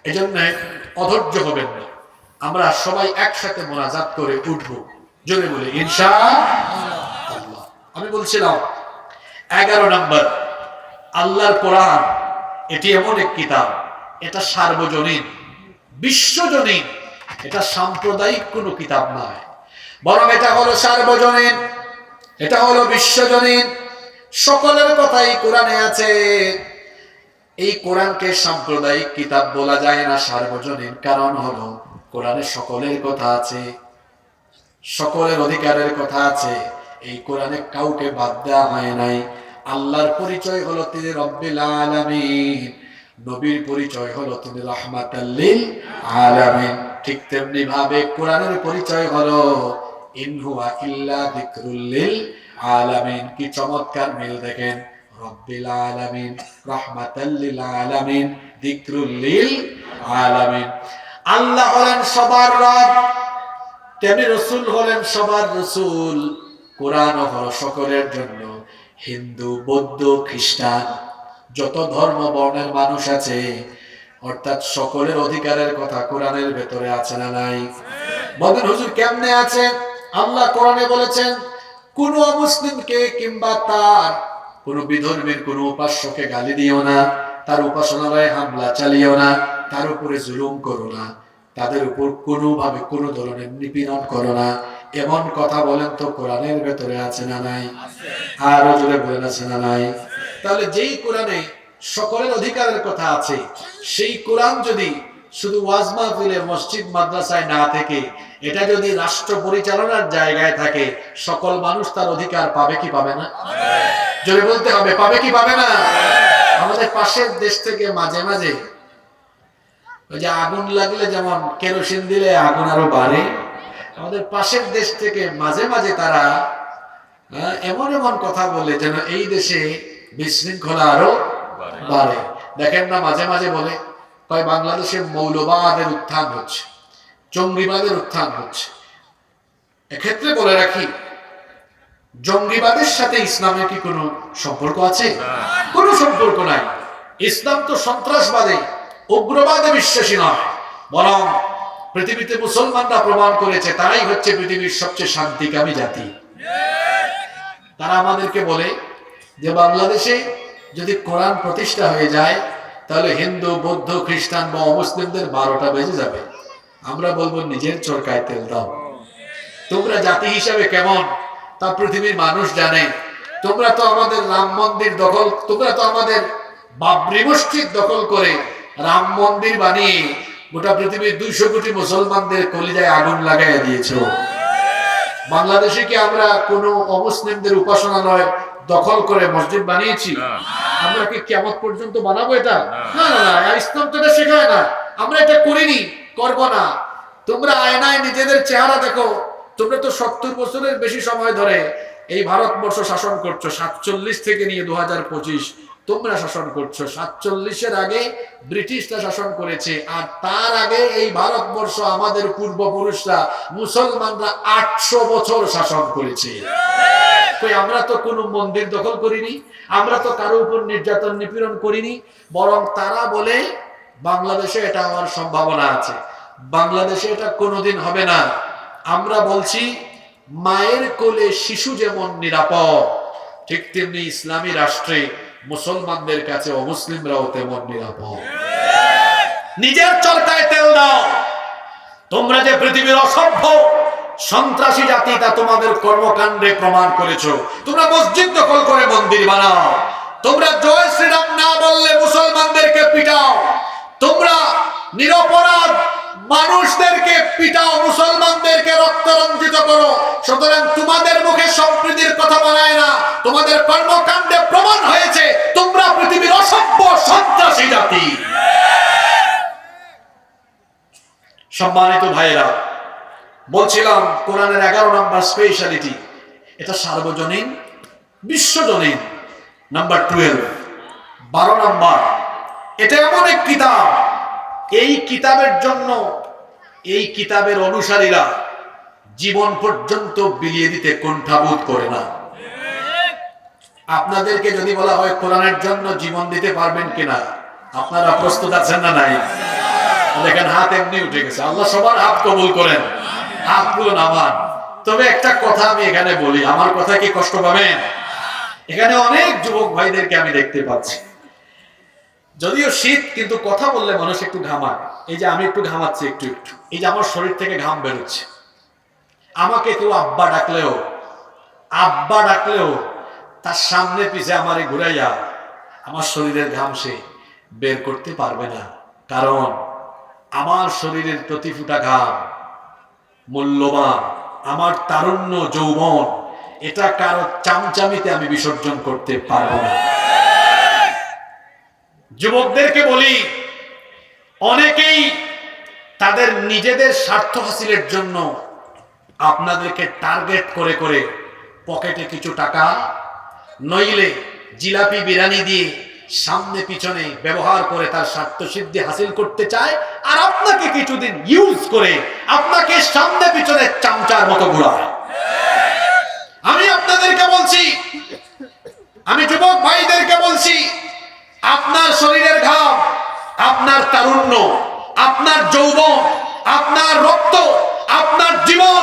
এই জন্য অধৈর্য হবেন না, আমরা সবাই একসাথে মোনাজাত করে উঠব, জোরে বলে ইনশাআল্লাহ। আমি বলছিলাম 11 নম্বর, আল্লাহর কোরআন এটি এমন এক কিতাব, এটা সার্বজনীন, বিশ্বজনীন, এটা সাম্প্রদায়িক কোনো কিতাব নয়, বরং এটা হলো সার্বজনীন, এটা হলো বিশ্বজনীন। সকলের কথাই কোরআনে আছে। এই কোরআনকে সাম্প্রদায়িক কিতাব বলা যায় না, সার্বজনীন। কারণ হলো কোরআনে সকলের কথা আছে, সকলের অধিকারের কথা আছে। এই কোরআনে কাউকে বাদ দেওয়া হয় নাই। আল্লাহর পরিচয় হলো তিনি রব্বিল আলামিন, নবীর পরিচয় হলো তিনি রাহমাতাল লিল আলামিন। ঠিক তেমনি ভাবে কোরআনের পরিচয় হলো ইন হুয়া ইল্লা যিকরুল লিল আলামিন। কি চমৎকার মিল দেখেন, রব্বিল আলামিন, রাহমাতাল লিল আলামিন, যিকরুল লিল আলামিন। আল্লাহ হলেন সবার রব, তেমনি রাসূল হলেন সবার রাসূল। কোরআন হলো সকলের জন্য। হিন্দু, বৌদ্ধ, খ্রিস্টান, যত ধর্ম বর্ণের মানুষ আছে, অর্থাৎ সকলের অধিকারের কথা কোরআনের ভেতরে আছে না নাই? বলেন হুজুর কেমনে আছে? আল্লাহ কোরআনে বলেছেন, কোন অমুসলিমকে কিংবা তার কোন বিধর্মীর কোন উপাস্যকে গালি দিও না, তার উপাসনালয়ে হামলা চালিও না, তার উপরে জুলুম করো না, তাদের উপর কোনোভাবে কোনো ধরনের নিপীড়ন করো না। এমন কথা বলেন তো কোরআনের ভেতরে আছে না নাই? আরো জোরে বলেন আছে না নাই? তাহলে যেই কোরআনে সকলের অধিকারের কথা আছে, সেই কোরআন যদি শুধু ওয়াজ মাহফিলে, মসজিদ, মাদ্রাসায় না থেকে এটা যদি রাষ্ট্র পরিচালনার জায়গায় থাকে, সকল মানুষ তার অধিকার পাবে কি পাবে না? জোরে বলতে হবে, পাবে কি পাবে না? আমাদের পাশের দেশ থেকে মাঝে মাঝে ওই যে আগুন লাগলে যেমন কেরোসিন দিলে আগুন আরো বাড়ে, আমাদের পাশের দেশ থেকে মাঝে মাঝে তারা এমন এমন কথা বলে যেন এই দেশে বিশৃঙ্খলা আরো বাড়ে। দেখেন না, মাঝে মাঝে বলে কয় বাংলাদেশে মৌলবাদের উত্থান হচ্ছে, জঙ্গিবাদের উত্থান হচ্ছে। এক্ষেত্রে বলে রাখি, জঙ্গিবাদের সাথে ইসলামের কি কোনো সম্পর্ক আছে? কোনো সম্পর্ক নাই। ইসলাম তো সন্ত্রাসবাদে, উগ্রবাদে বিশ্বাসী নয়, বরং পৃথিবীতে মুসলমানরা প্রমাণ করেছে তারাই হচ্ছে পৃথিবীর সবচেয়ে শান্তিকামী জাতি। তারা আমাদেরকে বলে যে বাংলাদেশে যদি কোরআন প্রতিষ্ঠা হয়ে যায়, তাহলে হিন্দু, বৌদ্ধ, খ্রিস্টান বা অমুসলিমদের 12টা বেজে যাবে। আমরা বলবো নিজের চরকায় তেল দাও। তোমরা জাতি হিসাবে কেমন তা পৃথিবীর মানুষ জানে। তোমরা তো আমাদের রাম মন্দির দখল, তোমরা তো আমাদের বাবরি মসজিদ দখল করে রাম মন্দির বানিয়ে গোটা পৃথিবীর 200 কোটি মুসলমানদের কলিজায় আগুন লাগাইয়া দিয়েছো। বাংলাদেশে কি আমরা কোনো অমুসলিমদের উপাসনালয় দখল করে মসজিদ বানিয়েছি? আমরা কি কিয়ামত পর্যন্ত বানাবো এটা? না না না, ইসলাম তো এটা শেখায় না। আমরা এটা করিনি, করব না। তোমরা আয়নায় নিজেদের চেহারা দেখো। তোমরা তো 70 বছরের বেশি সময় ধরে এই ভারতবর্ষ শাসন করছো। 47 থেকে নিয়ে 2025 তোমরা শাসন করছো। 47-এর আগে ব্রিটিশরা শাসন করেছে, আর তার আগে এই ভারতবর্ষ আমাদের পূর্বপুরুষরা মুসলমানরা 800 বছর শাসন করেছে। কই আমরা তো কোনো মন্দির দখল করিনি, আমরা তো কারো উপর নির্যাতন নিপীড়ন করিনি। বরং তারা বলে বাংলাদেশে এটা হওয়ার সম্ভাবনা আছে, বাংলাদেশে এটা কোনোদিন হবে না। আমরা বলছি মায়ের কোলে শিশু যেমন নিরাপদ, ঠিক তেমনি ইসলামী রাষ্ট্রে মুসলমানদের কাছে অমুসলিমরাও তেমন নিরাপদ। নিজের চরকায় তেল দাও। তোমরা যে পৃথিবীর অসভ্য সন্ত্রাসী জাতি তা তোমাদের কর্মকাণ্ডে প্রমাণ করেছো। তোমরা মসজিদ দখল করে মন্দির বানাও, তোমরা জয় শ্রীরাম না বললে মুসলমানদেরকে পিটাও, তোমরা নিরপরাধ মানুষদেরকে পিটাও, মুসলমানদেরকে রক্ত রঞ্জিত করো। সুতরাং তোমাদের মুখে সম্প্রীতির কথা বলায় না, তোমাদের কর্মকাণ্ডে প্রমাণ হয়েছে তোমরা পৃথিবীর অসভ্য সন্ত্রাসী জাতি। সম্মানিত ভাইয়েরা, বলছিলাম কোরআনের 11 নম্বর স্পেশালিটি, এটা সার্বজনীন, বিশ্বজনীন। নাম্বার 12, 12 নম্বর, এটা এমন এক কিতাব, এই কিতাবের জন্য এই কিতাবের অনুসারীরা জীবন পর্যন্ত বিলিয়ে দিতে কুণ্ঠাবোধ করে না। আপনাদেরকে যদি বলা হয় কোরআনের জন্য জীবন দিতে পারবেন কিনা, আপনারা প্রস্তুত আছেন না নাই? দেখেন হাত এমনি উঠে গেছে। আল্লাহ সবার হাত কবুল করেন, হাতগুলো নামান। তবে একটা কথা আমি এখানে বলি, আমার কথা কি কষ্ট পাবেন? এখানে অনেক যুবক ভাইদেরকে আমি দেখতে পাচ্ছি, যদিও শীত, কিন্তু কথা বললে মানুষ একটু ঘামায়। এই যে আমি একটু ঘামাচ্ছি, একটু একটু, এই যে আমার শরীর থেকে ঘাম বেরোচ্ছে। আমাকে কেউ আব্বা ডাকলেও তার সামনে পিছে আমারে ঘুরাইয়া আমার শরীরের ঘাম সে বের করতে পারবে না, কারণ আমার শরীরের প্রতি ফোঁটা ঘাম মূল্যবান। আমার তারুণ্য, যৌবন, এটা কারো চামচামিতে আমি বিসর্জন করতে পারবো না। যুবকদেরকে বলি, অনেকেই তাদের নিজেদের স্বার্থ হাসিলের জন্য আপনাদেরকে টার্গেট করে করে পকেটে কিছু টাকা নইলে জিলাপি বিরিয়ানি দিয়ে সামনে পিছনে ব্যবহার করে তার স্বার্থ সিদ্ধি হাসিল করতে চায়, আর আপনাকে কিছুদিন ইউজ করে আপনাকে সামনে পিছনে চামচার মতো ঘোরায়। আমি আপনাদেরকে বলছি, আমি যুবক ভাইদেরকে বলছি, আপনার শরীরের ঘাম, আপনার তারুণ্য, আপনার যৌবন, আপনার রক্ত, আপনার জীবন,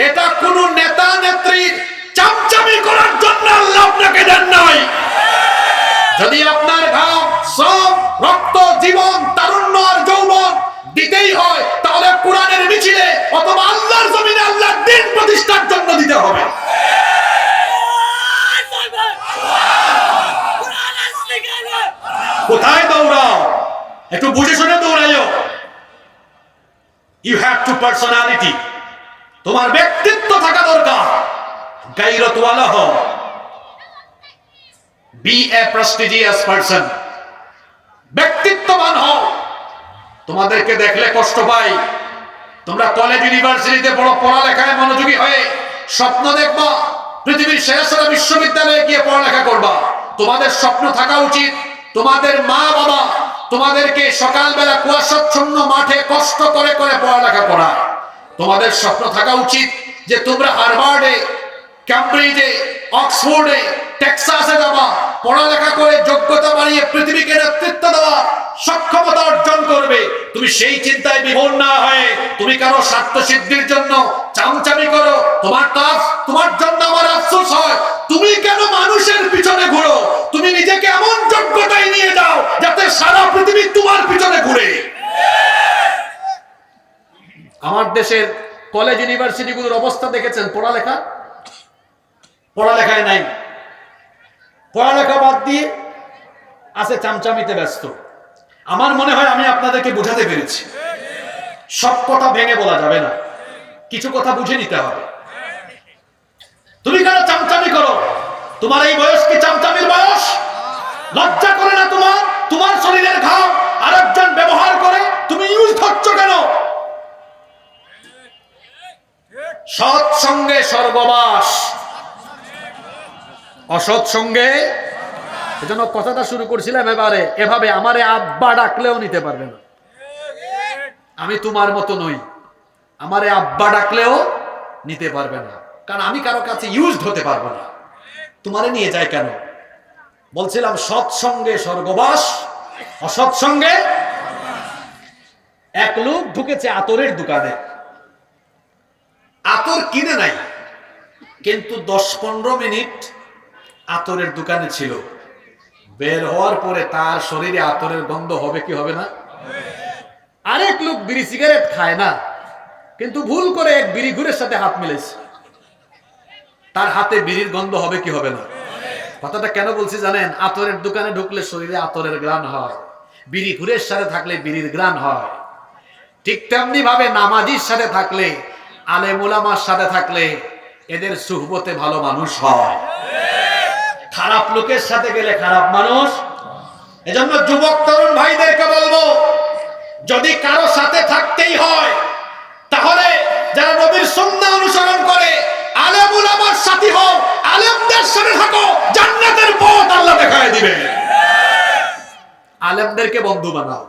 এটা কোন নেতা নেত্রীর চামচামি করার জন্য আল্লাহ আপনাকে দেন নাই। যদি আপনার ঘাম, শ্রম, রক্ত, জীবন, তারুণ্য আর যৌবন দিতেই হয়, তাহলে কোরআনের মিছিলে অথবা আল্লাহর জমিনে আল্লাহর দ্বীন প্রতিষ্ঠার জন্য দিতে হবে। কোথায় দৌড়াও? একটু বুঝে শুনে দৌড়াইও। ইউ হ্যাভ টু পার্সোনালিটি, তোমার ব্যক্তিত্ব থাকা দরকার। গায়রতওয়ালা হও, বি এ প্রেস্টিজিয়াস পারসন, ব্যক্তিত্ববান হও। তোমাদেরকে দেখলে কষ্ট পাই, তোমরা কলেজ ইউনিভার্সিটিতে বড় পড়ালেখায় মনোযোগী হয়ে স্বপ্ন দেখবা পৃথিবীর সেরা বিশ্ববিদ্যালয়ে গিয়ে পড়ালেখা করবা। তোমাদের স্বপ্ন থাকা উচিত তোমাদের মা বাবা তোমাদেরকে সকালবেলা কুয়াশাচ্ছন্ন মাঠে কষ্ট করে করে পড়ালেখা করায়। তোমাদের স্বপ্ন থাকা উচিত যে তোমরা হার্ভার্ডে, ক্যামব্রিজে, অক্সফোর্ডে, টেক্সাসে যাবা, পড়ালেখা করে যোগ্যতা বাড়িয়ে পৃথিবীকে নেতৃত্ব দেওয়া সক্ষমতা অর্জন করবে। তুমি সেই চিন্তায় বিভোর না হয়ে তুমি কারো স্বার্থ সিদ্ধির জন্য চামচামি করো, তোমার জন্য আমার আফসোস হয়। তুমি কেন মানুষের পিছনে ঘুরো? তুমি নিজেকে এমন যোগ্যতায় নিয়ে যাও যাতে সারা পৃথিবী তোমার পিছনে ঘুরে। আমার দেশের কলেজ ইউনিভার্সিটিগুলোর অবস্থা দেখেছেন? পড়ালেখায় নাই, পড়ালেখা বাদ দিয়ে আছে চামচামিতে ব্যস্ত। আমার মনে হয় আমি আপনাদেরকে বোঝাতে পেরেছি। সব কথা ভেঙে বলা যাবে না, কিছু কথা বুঝে নিতে হবে। তুমি কেন চামচামি করো? তোমার এই বয়স কি চামচামির বয়স? লজ্জা করে না তোমার? তোমার শরীরের ঘাম আরেকজন ব্যবহার করে তুমি ইউজ করছো কেন? সৎ সঙ্গে স্বর্গবাস, অসৎ সঙ্গে। এজন্য কথাটা শুরু করছিলাম এভাবে, আমারে আব্বা ডাকলেও নিতে পারবে না। আমি তোমার মতো নই, আমারে আব্বা ডাকলেও নিতে পারবে না, কারণ আমি কারো কাছে ইউজড হতে পারবো না। তোমারে নিয়ে যায় কেন? বলছিলাম সৎ সঙ্গে স্বর্গবাস, অসৎ সঙ্গে। এক লোক ঢুকেছে আতরের দোকানে, আতর কিনে নাই, কিন্তু 10-15 মিনিট আতরের দোকানে ছিল। বের হওয়ার পরে তার শরীরে আতরের গন্ধ হবে কি হবে না? আরেক লোক বিড়ি সিগারেট খায় না, কিন্তু ভুল করে এক বিড়ি ঘুরের সাথে হাত মিলেছে, তার হাতে বিড়ির গন্ধ হবে কি হবে না? কথাটা কেন বলছি জানেন? আতরের দোকানে ঢুকলে শরীরে আতরের গ্রাণ হয়, বিড়ি ঘুরের সাথে থাকলে বিড়ির গ্রাণ হয়। ঠিক তেমনি ভাবে নামাজির সাথে থাকলে, আলেম ওলামার সাথে থাকলে এদের সুহবতে ভালো মানুষ হয়। খারাপ লোকের সাথে গেলে খারাপ মানুষ। এজন্য যুবক তরুণ ভাইদেরকে বলবো, যদি কারো সাথে থাকতেই হয় তাহলে যারা নবীর সুন্নাহ অনুসরণ করে আলেম উলামার সাথী হও, আলেমদের সাথে থাকো, জান্নাতের পথ আল্লাহ দেখায় দিবে। আলেমদেরকে বন্ধু বানাও।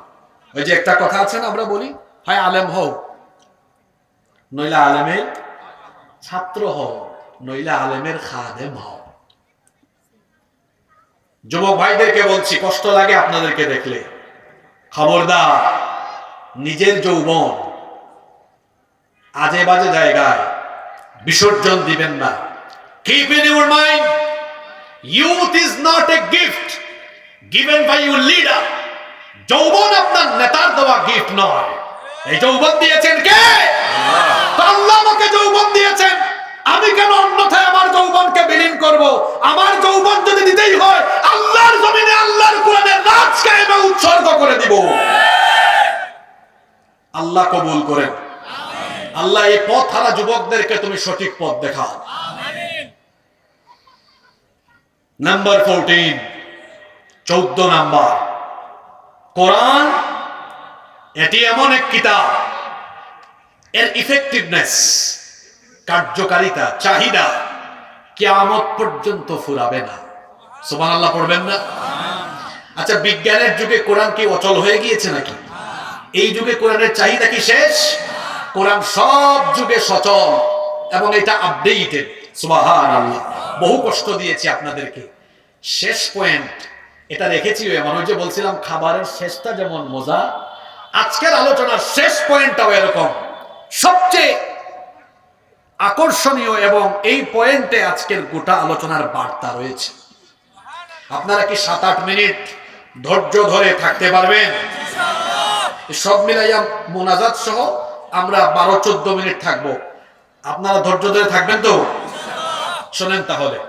ওই যে একটা কথা আছে না, আমরা বলি হয় আলেম হও, নইলে আলেমের ছাত্র হও, নইলে আলেমের খাদেম হও। যুবক ভাইদেরকে বলছি, কষ্ট লাগে আপনাদেরকে দেখলে, খবরদার নিজের যৌবন আজে বাজে জায়গায় বিসর্জন দিবেন না। Keep in your mind, youth is not a gift given by your leader. যৌবন আপনার নেতার দেওয়া গিফট নয়। এই যৌবন দিয়েছেন কে? তো আল্লাহ আমাকে যৌবন দিয়েছেন, আমি কেন অন্যথায় আমার যৌবনকে বিলীন করব? আমার যৌবন যদি দিতেই হয় আল্লাহর জমিনে আল্লাহর কোরআনের রাজ কায়েমে উৎসর্গ করে দিব। আল্লাহ কবুল করেন। আল্লাহ এই পথ হারা যুবকদেরকে তুমি সঠিক পথ দেখাও। নাম্বার 14, 14 নাম্বার, কোরআন এটি এমন এক কিতাব, এর ইফেক্টিভনেস, কার্যকারিতা, চাহিদা কিয়ামত পর্যন্ত ফুরাবে না। সুবহানাল্লাহ পড়বেন না? আচ্ছা, বিজ্ঞানের যুগে কোরআন কি অচল হয়ে গিয়েছে নাকি? এই যুগে কোরআনের চাহিদা কি শেষ? কোরআন সব যুগে সচল এবং এটা আপডেটেড। সুবহানাল্লাহ। বহু কষ্ট দিয়েছি আপনাদেরকে। শেষ পয়েন্ট এটা রেখেছি এমন, ওই যে বলছিলাম খাবারের শেষটা যেমন মজা, আজকের আলোচনার শেষ পয়েন্টটাও এরকম সবচেয়ে আকর্ষণীয়, এবং এই পয়েন্টে আজকের গোটা আলোচনার বার্তা রয়েছে। আপনারা কি 7-8 মিনিট ধৈর্য ধরে থাকতে পারবেন? সব মিলাইয়া মোনাজাত সহ আমরা 12-14 মিনিট থাকবো। আপনারা ধৈর্য ধরে থাকবেন তো? শোনেন তাহলে।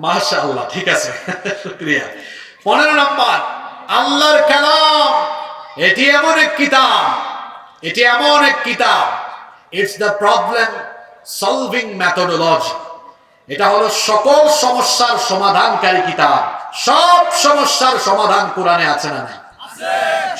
মাশাআল্লাহ, ঠিক আছে, শুকরিয়া। 15 নাম্বার, আল্লাহর কালাম এটি এমন এক কিতাব, এটি এমন এক কিতাব, it's the problem solving methodology. এটা হলো সকল সমস্যার সমাধানকারী কিতাব। সব সমস্যার সমাধান কোরআনে আছে না নাই?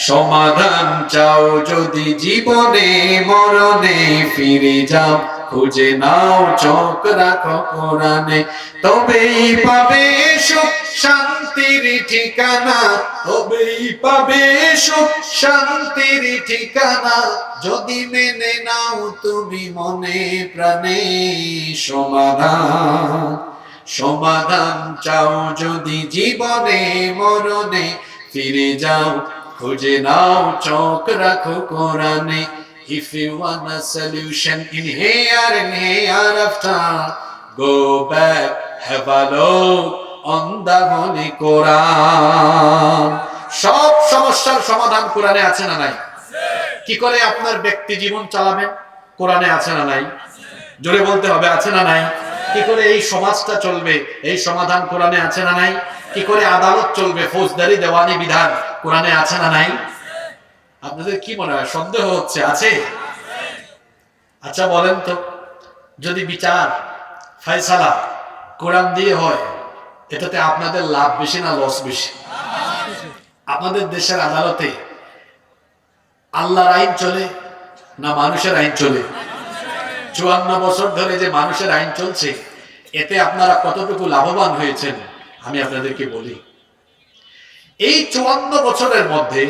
সমাধান চাও যদি জীবনে মরণে, ফিরে যাও খুঁজে নাও চোখ রাখো কোরআনে, তবেই পাবে সুখ শান্তির ঠিকানা, তবেই পাবে সুখ শান্তির ঠিকানা, যদি মেনে নাও তুমি মনে প্রাণে সমাধান। সমাধান চাও যদি জীবনে মরণে, ফিরে যাও খুঁজে নাও চোখ রাখো কোরআনে। If you want a solution in here and hereafter, go back, have a look on the Holy Quran. সব সমস্যার সমাধান কোরআনে আছে না নাই? কি করে আপনার ব্যক্তি জীবন চালাবেন? কোরআনে আছে না নাই? জোরে বলতে হবে, আছে না নাই? কি করে এই সমাজটা চলবে? এই সমাধান কোরআনে আছে না নাই? কি করে আদালত চলবে? ফৌজদারি দেওয়ানি বিধান কোরআনে আছে না নাই? আপনাদের কি মনে হয়, সন্দেহ হচ্ছে? আছে? আচ্ছা বলেন তো, যদি বিচার ফয়সালা কোরআন দিয়ে হয়, এটাতে আপনাদের লাভ বেশি না লস বেশি? আপনাদের দেশের আদালতে আল্লাহর আইন চলে না মানুষের আইন চলে? 54 বছর ধরে যে মানুষের আইন চলছে, এতে আপনারা কতটুকু লাভবান হয়েছেন আমি আপনাদেরকে বলি। এই 54 বছরের মধ্যে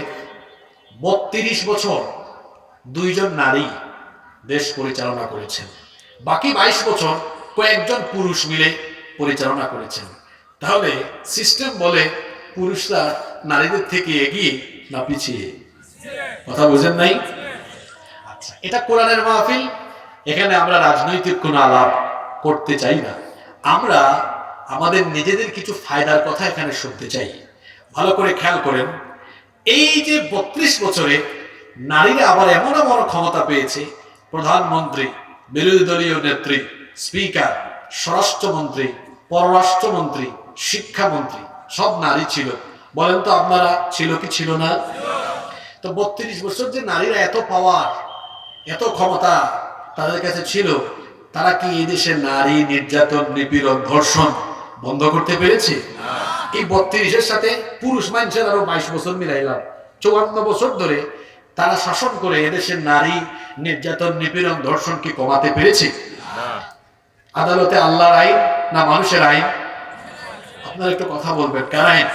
32 বছর 2 জন নারী দেশ পরিচালনা করেছেন, বাকি 22 বছর কয়েকজন পুরুষ মিলে পরিচালনা করেছেন। তাহলে সিস্টেম বলে পুরুষরা নারীদের থেকে এগিয়ে না পিছিয়ে? কথা বুঝেন নাই? আচ্ছা, এটা কোরআনের মাহফিল, এখানে আমরা রাজনৈতিক কোনো আলাপ করতে চাই না। আমরা আমাদের নিজেদের কিছু ফায়দার কথা এখানে শুনতে চাই। ভালো করে খেয়াল করেন, এই যে 32 বছরে নারীরা আবার এমন এমন ক্ষমতা পেয়েছে, প্রধানমন্ত্রী, বিরোধী দলীয় নেত্রী, স্পিকার, স্বরাষ্ট্রমন্ত্রী, পররাষ্ট্রমন্ত্রী, শিক্ষামন্ত্রী সব নারী ছিল। বলেন তো আপনারা ছিল কি ছিল না? তো 32 বছর যে নারীরা এত পাওয়ার, এত ক্ষমতা তাদের কাছে ছিল, তারা কি এই দেশের নারী নির্যাতন, নিপীড়ন, ধর্ষণ বন্ধ করতে পেরেছে? এই 32-এর সাথে পুরুষ মানুষের আরো 22 বছর মিলাইলাম, 54 বছর ধরে তারা শাসন করে এদেশের নারী নির্যাতন, নিপীড়ন, ধর্ষণ কি কমাতে পেরেছে? আদালতে আল্লাহর আইন না মানুষের আইন? আপনারা একটু কথা বলবেন, কার আইন?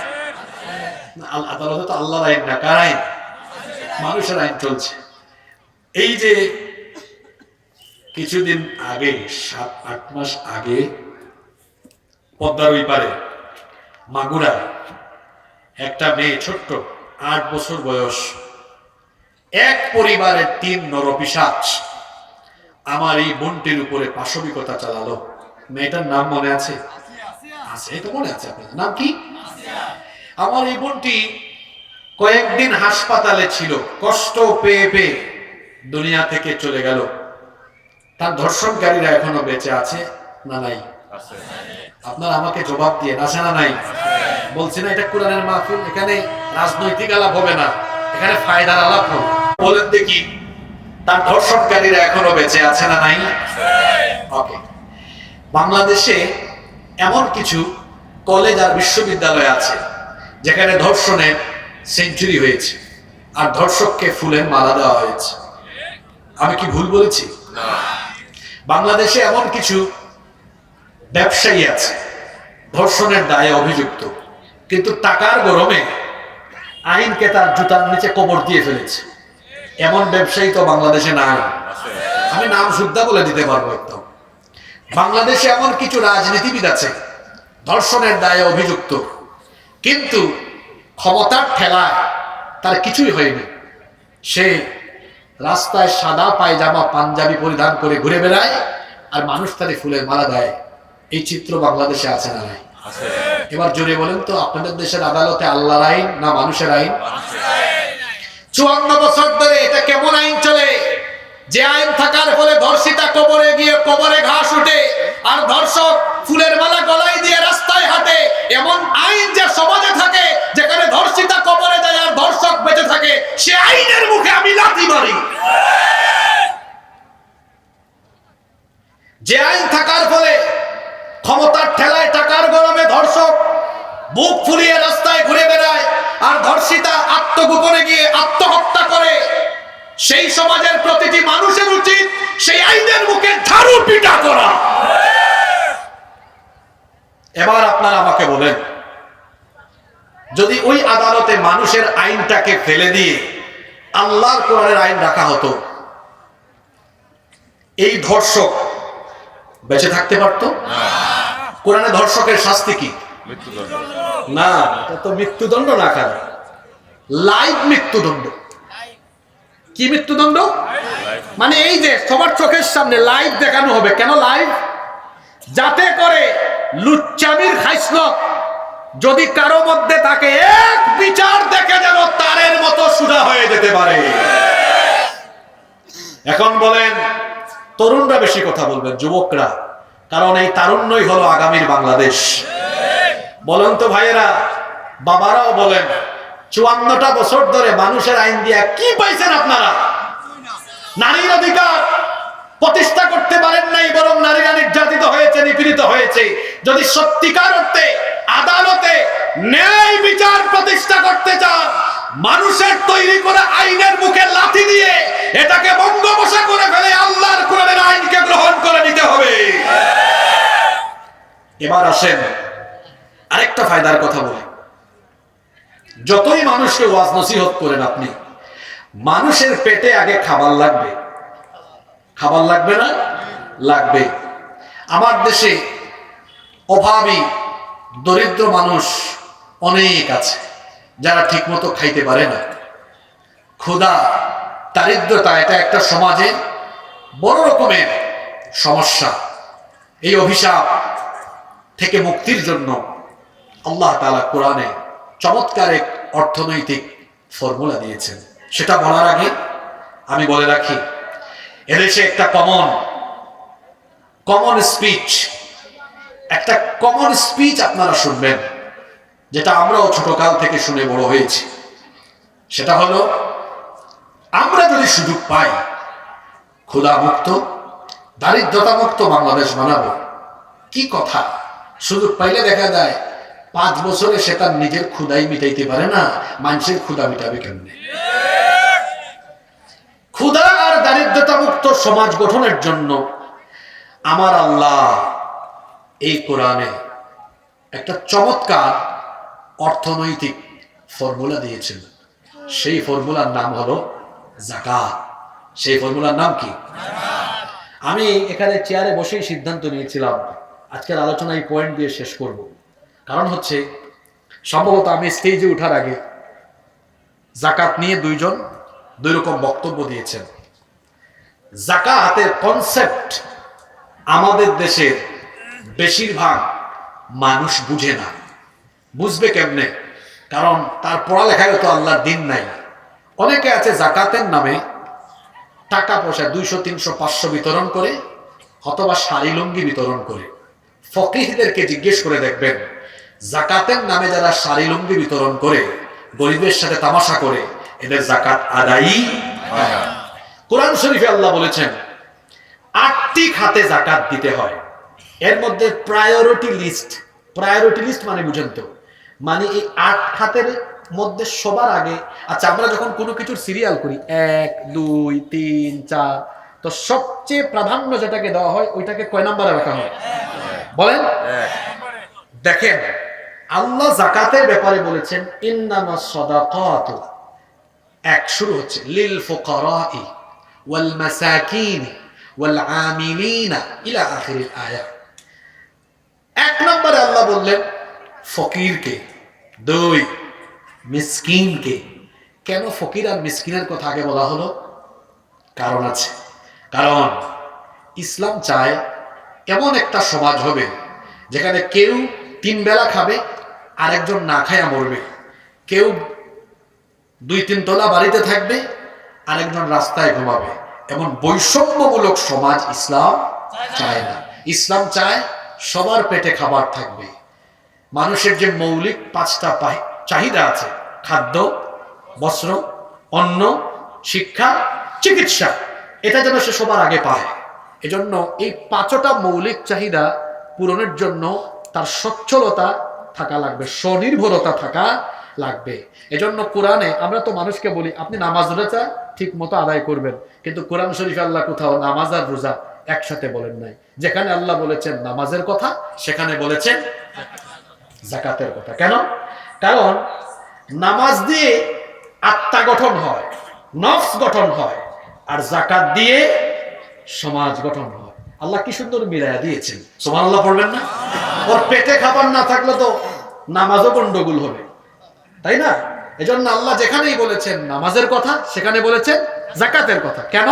আদালতে তো আল্লাহর আইন না, কার আইন? মানুষের আইন চলছে। এই যে কিছুদিন আগে, 7-8 মাস আগে, পদ্মার ওই পারে মাগুরা একটা মেয়ে, ছোট্ট 8 বছর বয়স, এক পরিবারের 3 নরপিশাচ আমার এই বোনটির উপরে পাশবিকতা চালালো। মেয়েটার নাম মনে আছে? আছে, এটা মনে আছে আপনাদের? নাম কি? আমার এই বোনটি কয়েকদিন হাসপাতালে ছিল, কষ্ট পেয়ে পেয়ে দুনিয়া থেকে চলে গেল। তার ধর্ষণকারীরা এখনো বেঁচে আছে না নাই? আপনারা আমাকে জবাব দিয়ে, আছে না নাই? বলছি না এটা কোরআনের মাহফিল, এখানে রাজনৈতিক আলাপ হবে না, এখানে ফায়দার আলাপ হবে। বলেন দেখি, তার ধর্ষণকারীরা এখনো বেঁচে আছে না নাই? ওকে। বাংলাদেশে এমন কিছু কলেজ আর বিশ্ববিদ্যালয় আছে যেখানে ধর্ষণের সেঞ্চুরি হয়েছে আর ধর্ষককে ফুলের মালা দেওয়া হয়েছে। আমি কি ভুল বলেছি? বাংলাদেশে এমন কিছু ব্যবসায়ী আছে ধর্ষণের দায়ে অভিযুক্ত, কিন্তু টাকার গরমে আইনকে তার জুতার নিচে কবর দিয়ে ফেলেছে। এমন ব্যবসায়ী তো বাংলাদেশে নাই। আমি নাম সুদ্ধা বলে দিতে পারবো একদম। বাংলাদেশে এমন কিছু রাজনীতিবিদ আছে ধর্ষণের দায়ে অভিযুক্ত, কিন্তু ক্ষমতার ঠেলায় তার কিছুই হয়নি। সে রাস্তায় সাদা পায়জামা পাঞ্জাবি পরিধান করে ঘুরে বেড়ায় আর মানুষ তারে ফুলের মালা দেয়। এই চিত্র বাংলাদেশে আছে না নাই? এবার জোরে বলেন তো, আপনাদের দেশের আদালতে আল্লাহর আইন না মানুষের আইন? 54 বছর ধরে এটা কেমন আইন চলে যে আইন থাকার ফলে ধর্ষিতা কবরে গিয়ে কবরে ঘাস উঠে আর ধর্ষক ফুলের মালা গলায় দিয়ে রাস্তায় হাঁটে? এমন আইন যে সমাজে থাকে যেখানে ধর্ষিতা কবরে যায় আর ধর্ষক বেঁচে থাকে, সে আইনের মুখে আমি লাথি মারি। যে আইন থাকার ফলে ক্ষমতার ঠেলায় টাকার গরমে ধর্ষক বুক ফুলিয়ে রাস্তায় ঘুরে বেড়ায় আর ধর্ষিতা আত্মগোপনে গিয়ে আত্মহত্যা করে, সেই সমাজের প্রতিটি মানুষের উচিত সেই আইনের মুখে ঝাড়ু পিটা করা। এবার আপনারা আমাকে বলেন, যদি ওই আদালতে মানুষের আইনটাকে ফেলে দিয়ে আল্লাহর কোরআনের আইন রাখা হতো, এই ধর্ষক বেঁচে থাকতে পারতো? কোরআনে ধর্ষকের শাস্তি কি? না, এটা তো মৃত্যুদণ্ড না, খালি লাইভ মৃত্যুদণ্ড। কি মৃত্যুদণ্ড? মানে এই যে সবার চোখের সামনে লাইভ দেখানো হবে। কেন লাইভ? যাতে করে লুচ্চামির খাইসলত যদি কারো মধ্যে থাকে, এক বিচার দেখে যেন তারের মতো সোজা হয়ে যেতে পারে। এখন বলেন, তরুণরা বেশি কথা বলবেন, যুবকরা, কারণ এই তারুণ্যই হলো আগামীর বাংলাদেশ। বলেন তো ভাইয়েরা, বাবারাও বলেন, 54টা বছর ধরে মানুষের আইন দিয়া কি পাইছেন আপনারা? নারীর অধিকার প্রতিষ্ঠা করতে পারেন নাই, বরং নারীরা নির্যাতিত হয়েছে, নিপীড়িত হয়েছে। যদি সত্যিকার অর্থে আদালতে ন্যায় বিচার প্রতিষ্ঠা করতে চান, মানুষের তৈরি করা আইনের মুখে লাথি দিয়ে এটাকে বঙ্গোপসা করে ফেলে আল্লাহর কোরআনের আইনকে গ্রহণ করে নিতে হবে। এবার আসেন আরেকটা ফায়দার কথা বলি। যতই মানুষকে ওয়াজ নসিহত করেন আপনি, মানুষের পেটে আগে খাবার লাগবে। খাবার লাগবে না? লাগবে। আমার দেশে অভাবী দরিদ্র মানুষ অনেক আছে যারা ঠিকমতো খাইতে পারে না। ক্ষুধা, দারিদ্রতা, এটা একটা সমাজে বড় রকমের সমস্যা। এই অভিশাপ থেকে মুক্তির জন্য আল্লাহ তাআলা কোরআনে চমৎকার এক অর্থনৈতিক ফর্মুলা দিয়েছেন। সেটা বলার আগে আমি বলে রাখি, এদেশে একটা কমন স্পিচ আপনারা শুনবেন, যেটা আমরাও ছোটকাল থেকে শুনে বড় হয়েছি। সেটা হলো, আমরা যদি সুযোগ পাই ক্ষুধা মুক্ত, দারিদ্রতা মুক্ত বাংলাদেশ বানাবো। কি কথা! সুযোগ পাইলে দেখা যায় 5 বছরে সে তার নিজের ক্ষুধাই মিটাইতে পারে না, মানুষের ক্ষুধা মিটাবে কেমনে? ক্ষুধা আর দারিদ্রতা মুক্ত সমাজ গঠনের জন্য আমার আল্লাহ এই কোরআনে একটা চমৎকার অর্থনৈতিক ফর্মুলা দিয়েছেন। সেই ফর্মুলার নাম হলো যাকাত। সেই ফর্মুলার নাম কি? আমি এখানে চেয়ারে বসেই সিদ্ধান্ত নিয়েছিলাম আজকের আলোচনা এই পয়েন্ট দিয়ে শেষ করব। কারণ হচ্ছে, সম্ভবত আমি স্টেজে ওঠার আগে যাকাত নিয়ে 2 জন দুই রকম বক্তব্য দিয়েছেন। যাকাতের কনসেপ্ট আমাদের দেশের বেশিরভাগ মানুষ বুঝে না। বুঝবে কেমনে? কারণ তার পড়ালেখায় তো আল্লাহর দিন নাই। অনেকে আছে যাকাতের নামে টাকা পয়সা 200, 300, 500 বিতরণ করে, অথবা শাড়ি লুঙ্গি বিতরণ করে। ফকিহদেরকে জিজ্ঞেস করে দেখবেন, যাকাতের নামে যারা শাড়ি লুঙ্গি বিতরণ করে, গরিবের সাথে তামাশা করে, এদের যাকাত আদায়ই হয় না। কোরআন শরীফে আল্লাহ বলেছেন 8টি খাতে যাকাত দিতে হয়। এর মধ্যে প্রায়োরিটি লিস্ট মানে বুঝেন তো, মানে এই 8 খাতের মধ্যে সবার আগে, আচ্ছা আমরা যখন কোনো কিছুর সিরিয়াল করি 1, 2, 3, 4, তো সবচেয়ে প্রাধান্য যেটাকে দেওয়া হয় ওইটাকে কয় নম্বরে রাখা হয় বলেন? দেখেন আল্লাহ যাকাতের ব্যাপারে বলেছেন ইন্নামাস সাদাকাতু, শুরু হচ্ছে লিল ফুকারাই ওয়াল মাসাকিন ওয়াল আমিলিনা ইলা আখিরিল আয়াত। 1 নম্বরে আল্লাহ বললেন ফকিরকে, 2 মিসকিনকে। কেন ফকির আর মিসকিনের কথা আগে বলা হলো? কারণ আছে। কারণ ইসলাম চায় এমন একটা সমাজ হবে যেখানে কেউ 3 বেলা খাবে, আরেকজন না খায়া মরবে। কেউ 2-3 তলা বাড়িতে থাকবে, আরেকজন রাস্তায় ঘুমাবে। এমন বৈষম্যমূলক সমাজ ইসলাম চায় না। ইসলাম চায় সবার পেটে খাবার থাকবে। মানুষের যে মৌলিক 5টা চাহিদা আছে, খাদ্য, বস্ত্র, অন্ন, শিক্ষা, চিকিৎসা, এটা যেন সে সবার আগে পায়। এজন্য এই 5টা মৌলিক চাহিদা পূরণের জন্য তার সচ্ছলতা থাকা লাগবে, স্বনির্ভরতা থাকা লাগবে। এজন্য কোরআনে আমরা তো মানুষকে বলি আপনি নামাজ রোজা ঠিক মতো আদায় করবেন, কিন্তু কোরআন শরীফে আল্লাহ কোথাও নামাজ আর রোজা একসাথে বলেন নাই। যেখানে আল্লাহ বলেছেন নামাজের কথা, সেখানে বলেছেন যাকাতের কথা। কেন? কারণ নামাজ দিয়ে আত্মা গঠন হয়, নফস গঠন হয়, আর যাকাত দিয়ে সমাজ গঠন হয়। আল্লাহ কি সুন্দর মিলায়া দিয়েছেন। সুবহানাল্লাহ পড়বেন না? ওর পেটে খাবার না থাকলে তো নামাজও গন্ডগোল হবে, তাই না? এজন্য আল্লাহ যেখানেই বলেছেন নামাজের কথা, সেখানে বলেছেন যাকাতের কথা। কেন?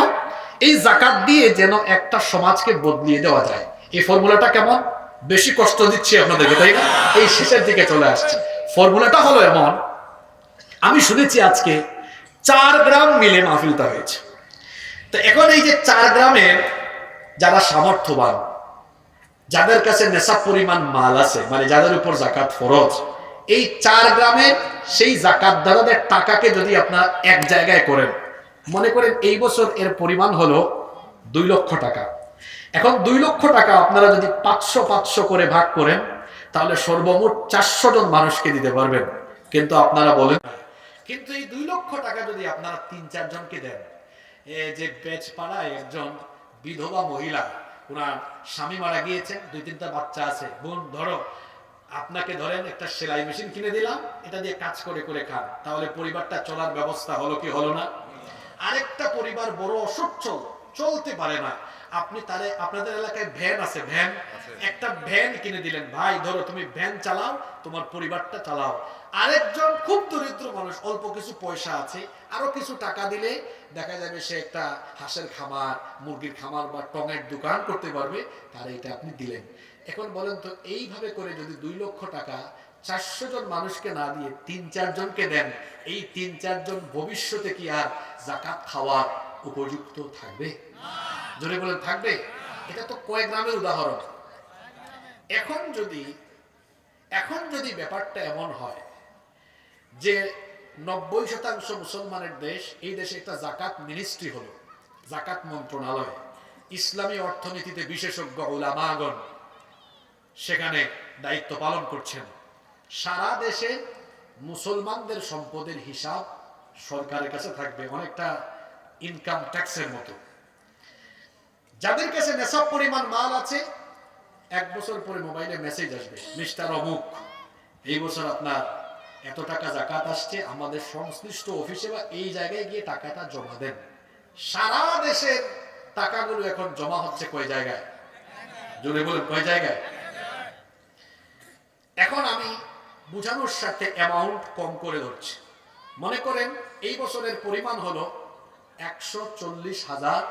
এই যাকাত দিয়ে যেন একটা সমাজকে বদলিয়ে দেওয়া যায়। এই ফর্মুলাটা কেমন? বেশি কষ্ট দিচ্ছি আপনাদেরকে, তাই না? এই শেষের দিকে চলে আসছে। ফর্মুলাটা হলো এমন, আমি শুনেছি আজকে 4 গ্রাম মিলে মাহফিলটা হয়েছে। তো এখন এই যে 4 গ্রামের যারা সামর্থ্যবান, যাদের কাছে নেশাব পরিমাণ মাল আছে, মানে যাদের উপর যাকাত ফরজ, এই 4 গ্রামের সেই যাকাত দাতাদের টাকাকে যদি আপনারা এক জায়গায় করেন, মনে করেন এই বছর এর পরিমাণ হলো 2 লক্ষ টাকা। এখন 2 লক্ষ টাকা আপনারা যদি 500 করে ভাগ করেন, তাহলে সর্বমোট 400 জন মানুষকে দিতে পারবেন। কিন্তু আপনারা বলেন, কিন্তু এই 2 লক্ষ টাকা যদি আপনারা 3-4 জনকে দেন, এই যে বেচ পাড়ায় একজন বিধবা মহিলা, ওনার স্বামী মারা গিয়েছেন, 2-3টা বাচ্চা আছে, বোন ধরো আপনাকে ধরেন একটা সেলাই মেশিন কিনে দিলাম, এটা দিয়ে কাজ করে করে খান, তাহলে পরিবারটা চলার ব্যবস্থা হলো কি হলো না? আরেকটা পরিবার বড় অসচ্ছল, চলতে পারে না, আপনি তারে, আপনাদের এলাকায় ভ্যান আছে, ভ্যান, একটা ভ্যান কিনে দিলেন, ভাই ধরো তুমি ভ্যান চালাও, তোমার পরিবারটা চালাও। আরেকজন খুব দরিদ্র মানুষ, অল্প কিছু পয়সা আছে, আরো কিছু টাকা দিলে দেখা যাবে সে একটা হাঁসের খামার, মুরগির খামার বা টঙের দোকান করতে পারবে, তার এটা আপনি দিলেন। এখন বলেন তো, এইভাবে করে যদি 2 লক্ষ টাকা 400 জন মানুষকে না দিয়ে 3-4 জনকে দেন, এই 3-4 জন ভবিষ্যতে কি আর যাকাত খাওয়ার উপযুক্ত থাকবে? জোরে বলেন থাকবে? এটা তো কয়েক গ্রামের উদাহরণ। এখন যদি ব্যাপারটা এমন হয় যে 90% মুসলমানের দেশ, এই দেশে একটা যাকাত মিনিস্ট্রি হলো, যাকাত মন্ত্রণালয়, ইসলামী অর্থনীতিতে বিশেষজ্ঞ উলামাগণ সেখানে দায়িত্ব পালন করছেন। সারা দেশে মুসলমানদের সম্পদের হিসাব সরকারের কাছে থাকবে, অনেকটা ইনকাম ট্যাক্সের মতো। যাদের কাছে নেশাব পরিমাণ মাল আছে, 1 বছর পরে মোবাইলে মেসেজ আসবে, মিস্টার অমুক, এই বছর আপনার এত টাকা যাকাত আসছে, আমাদের সংশ্লিষ্ট অফিসে বা এই জায়গায় গিয়ে টাকাটা জমা দেন। সারা দেশের টাকাগুলো এখন জমা হচ্ছে কয় জায়গায়? জোরে বলেন কয় জায়গায়? এখন আমি বুঝানোর সাথে অ্যামাউন্ট কম করে ধরছি। মনে করেন এই বছরের পরিমাণ হলো 140,000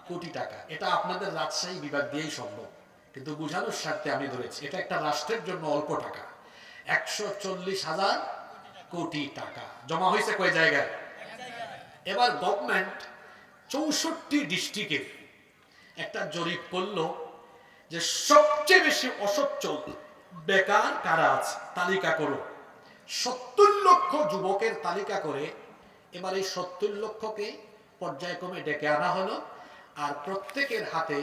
কোটি টাকা। এটা আপনাদের রাজশাহী বিভাগ দিয়েই সম্ভব, কিন্তু বুঝানোর স্বার্থে আমি ধরেছি এটা একটা রাষ্ট্রের জন্য অল্প টাকা। 140,000 কোটি টাকা জমা হয়েছে কয় জায়গায়? এবার গভর্নমেন্ট 64 ডিস্ট্রিক্টে একটা জরিপ করলো যে সবচেয়ে বেশি অসচ্ছল বেকার কারা আছে তালিকা করো। 70 লক্ষ যুবকের তালিকা করে এবার এই 70 লক্ষকে পর্যায়ক্রমে ডেকে আনা হলো, আর প্রত্যেকের হাতে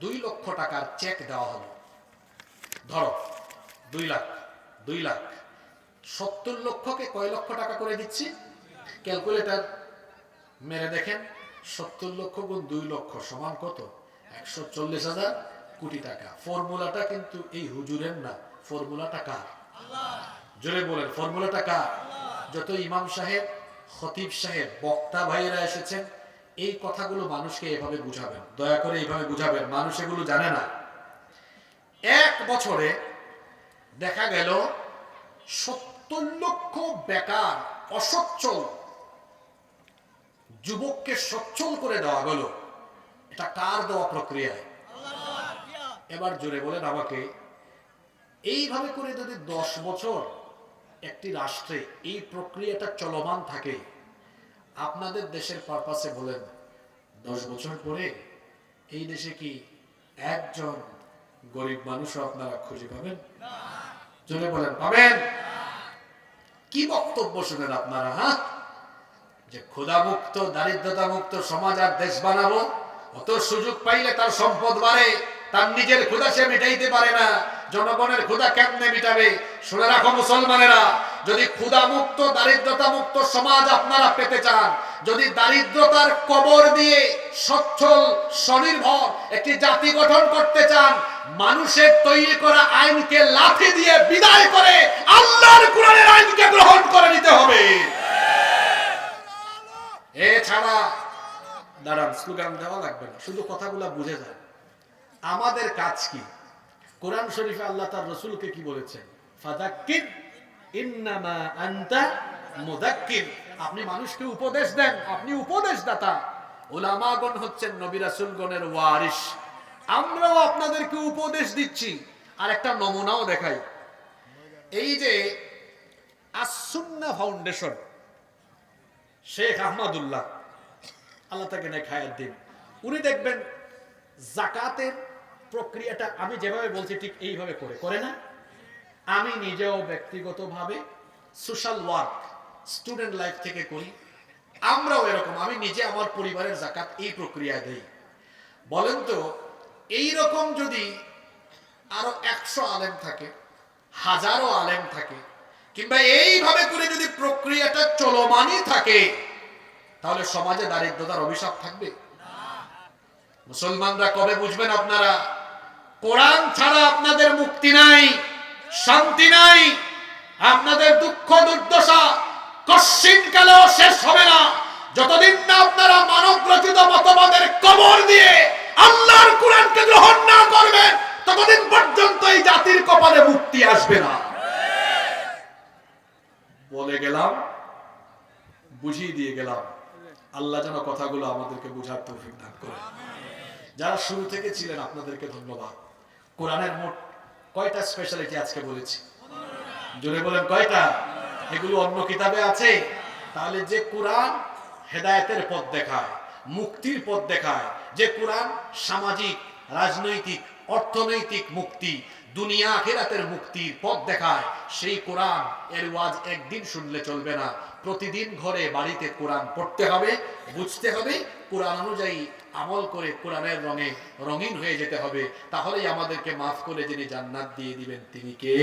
2 লক্ষ টাকার চেক দেওয়া হলো। ধরো 2 লাখ 2 লাখ, 70 লক্ষকে কয় লক্ষ টাকা করে দিচ্ছি? ক্যালকুলেটর মেরে দেখেন, 70 লক্ষ গুণ 2 লক্ষ সমান কত? 140,000 কোটি টাকা। ফর্মুলাটা কিন্তু এই হুজুরের না, ফর্মুলাটা কার? জোরে বলেন, ফর্মুলাটা কার? যত ইমাম সাহেব, খতিব সাহেব, বক্তা ভাইয়েরা এসেছেন, এই কথাগুলো মানুষকে এভাবে বুঝাবেন, দয়া করে এইভাবে বুঝাবেন, মানুষ এগুলো জানে না। 1 বছরে দেখা গেল 70 লক্ষ বেকার অসচ্ছল যুবককে সচ্ছল করে দেওয়া গেল। এটা কার দেওয়া প্রক্রিয়ায়? এবার জোরে বলেন আমাকে, এইভাবে করে যদি 10 বছর একটি রাষ্ট্রে এই প্রক্রিয়াটা চলমান থাকে, আপনাদের দেশের পারপাসে বলেন 10 বছর পরে এই দেশে কি একজন গরিব মানুষও আপনারা খুঁজে পাবেন? জোরে বলেন, পাবেন? কি বক্তব্য শুনেন আপনারা? হ্যাঁ, যে ক্ষুধামুক্ত দারিদ্রতা মুক্ত সমাজ আর দেশ বানাবো, অত সুযোগ পাইলে তার সম্পদ বাড়ে, তার নিজের ক্ষুধা সে মিটাইতে পারে না, জনগণের ক্ষুধা কেমনে মিটাবে? শুনে রাখো মুসলমানেরা, যদি ক্ষুধা মুক্ত দারিদ্রতা মুক্ত সমাজ আপনারা পেতে চান, যদি দারিদ্রতার কবর দিয়ে সচ্ছল স্বনির্ভর একটি জাতি গঠন করতে চান, মানুষের তৈরি করা আইনকে লাথি দিয়ে বিদায় করে আল্লাহর কোরআনের আইনকে গ্রহণ করে নিতে হবে। এছাড়া দাঁড়ান, স্লোগান দেওয়া লাগবে না, শুধু কথাগুলো বুঝে যান। আমাদের কাজ কি? কোরআন শরীফে আল্লাহ তার রাসূলকে কি বলেছেন? ফাযাক্কির ইন্নামা আনতা মুযাক্কির। আপনি মানুষকে উপদেশ দেন, আপনি উপদেশদাতা। উলামাগণ হচ্ছেন নবী রাসূলগণের ওয়ারিস। আমরাও আপনাদেরকে উপদেশ দিচ্ছি। আর একটা নমুনাও দেখাই। এই যে আস-সুন্নাহ ফাউন্ডেশন, শেখ আহমদুল্লাহ, আল্লাহ তাকে নেক হায়াত দিন, উনি দেখবেন যাকাতের প্রক্রিয়াটা আমি যেভাবে বলছি ঠিক এইভাবে করে না? আমি নিজেও ব্যক্তিগতভাবে সোশ্যাল ওয়ার্ক স্টুডেন্ট লাইফ থেকে করি, আমরাও এরকম, আমি নিজে আমার পরিবারের যাকাত এই প্রক্রিয়ায় দেই। বলেন তো, এই রকম যদি আরো 100 আলেম থাকে, হাজারো আলেম থাকে, কিংবা এইভাবে করে যদি প্রক্রিয়াটা চলমানই থাকে, তাহলে সমাজে দারিদ্রতার অভিশাপ থাকবে? মুসলমানরা কবে বুঝবেন আপনারা কোরআন ছাড়া আপনাদের মুক্তি নাই, শান্তি নাই, আপনাদের দুঃখ দুর্দশা কশ্চিনকালেও শেষ হবে না যতদিন না আপনারা মানব রচিত মতবাদের কবর দিয়ে আল্লাহর কোরআনকে গ্রহণ না করবেন, ততদিন পর্যন্ত এই জাতির কপালে মুক্তি আসবে না। বলে গেলাম, বুঝিয়ে দিয়ে গেলাম। আল্লাহ যেন কথাগুলো আমাদেরকে বুঝার তৌফিক দান করে। যারা শুরু থেকে ছিলেন আপনাদেরকে ধন্যবাদ। কোরআনের মোট কয়টা স্পেশালিটি আজকে বলেছি? জোরে বলেন, কয়টা? এগুলো অন্য কিতাবে আছে? তাহলে যে কোরআন হেদায়েতের পথ দেখায়, মুক্তির পথ দেখায়, যে কোরআন সামাজিক, রাজনৈতিক, অর্থনৈতিক মুক্তি, দুনিয়া আখিরাতের মুক্তির পথ দেখায়, সেই কোরআন এর ওয়াজ একদিন শুনলে চলবে না, প্রতিদিন ঘরে বাড়িতে কোরআন পড়তে হবে, বুঝতে হবে, কোরআন অনুযায়ী আমল করে কোরআনের রঙে রঙিন হয়ে যেতে হবে। তাহলেই আমাদেরকে মাফ করে যিনি জান্নাত দিয়ে দিবেন তিনি কে?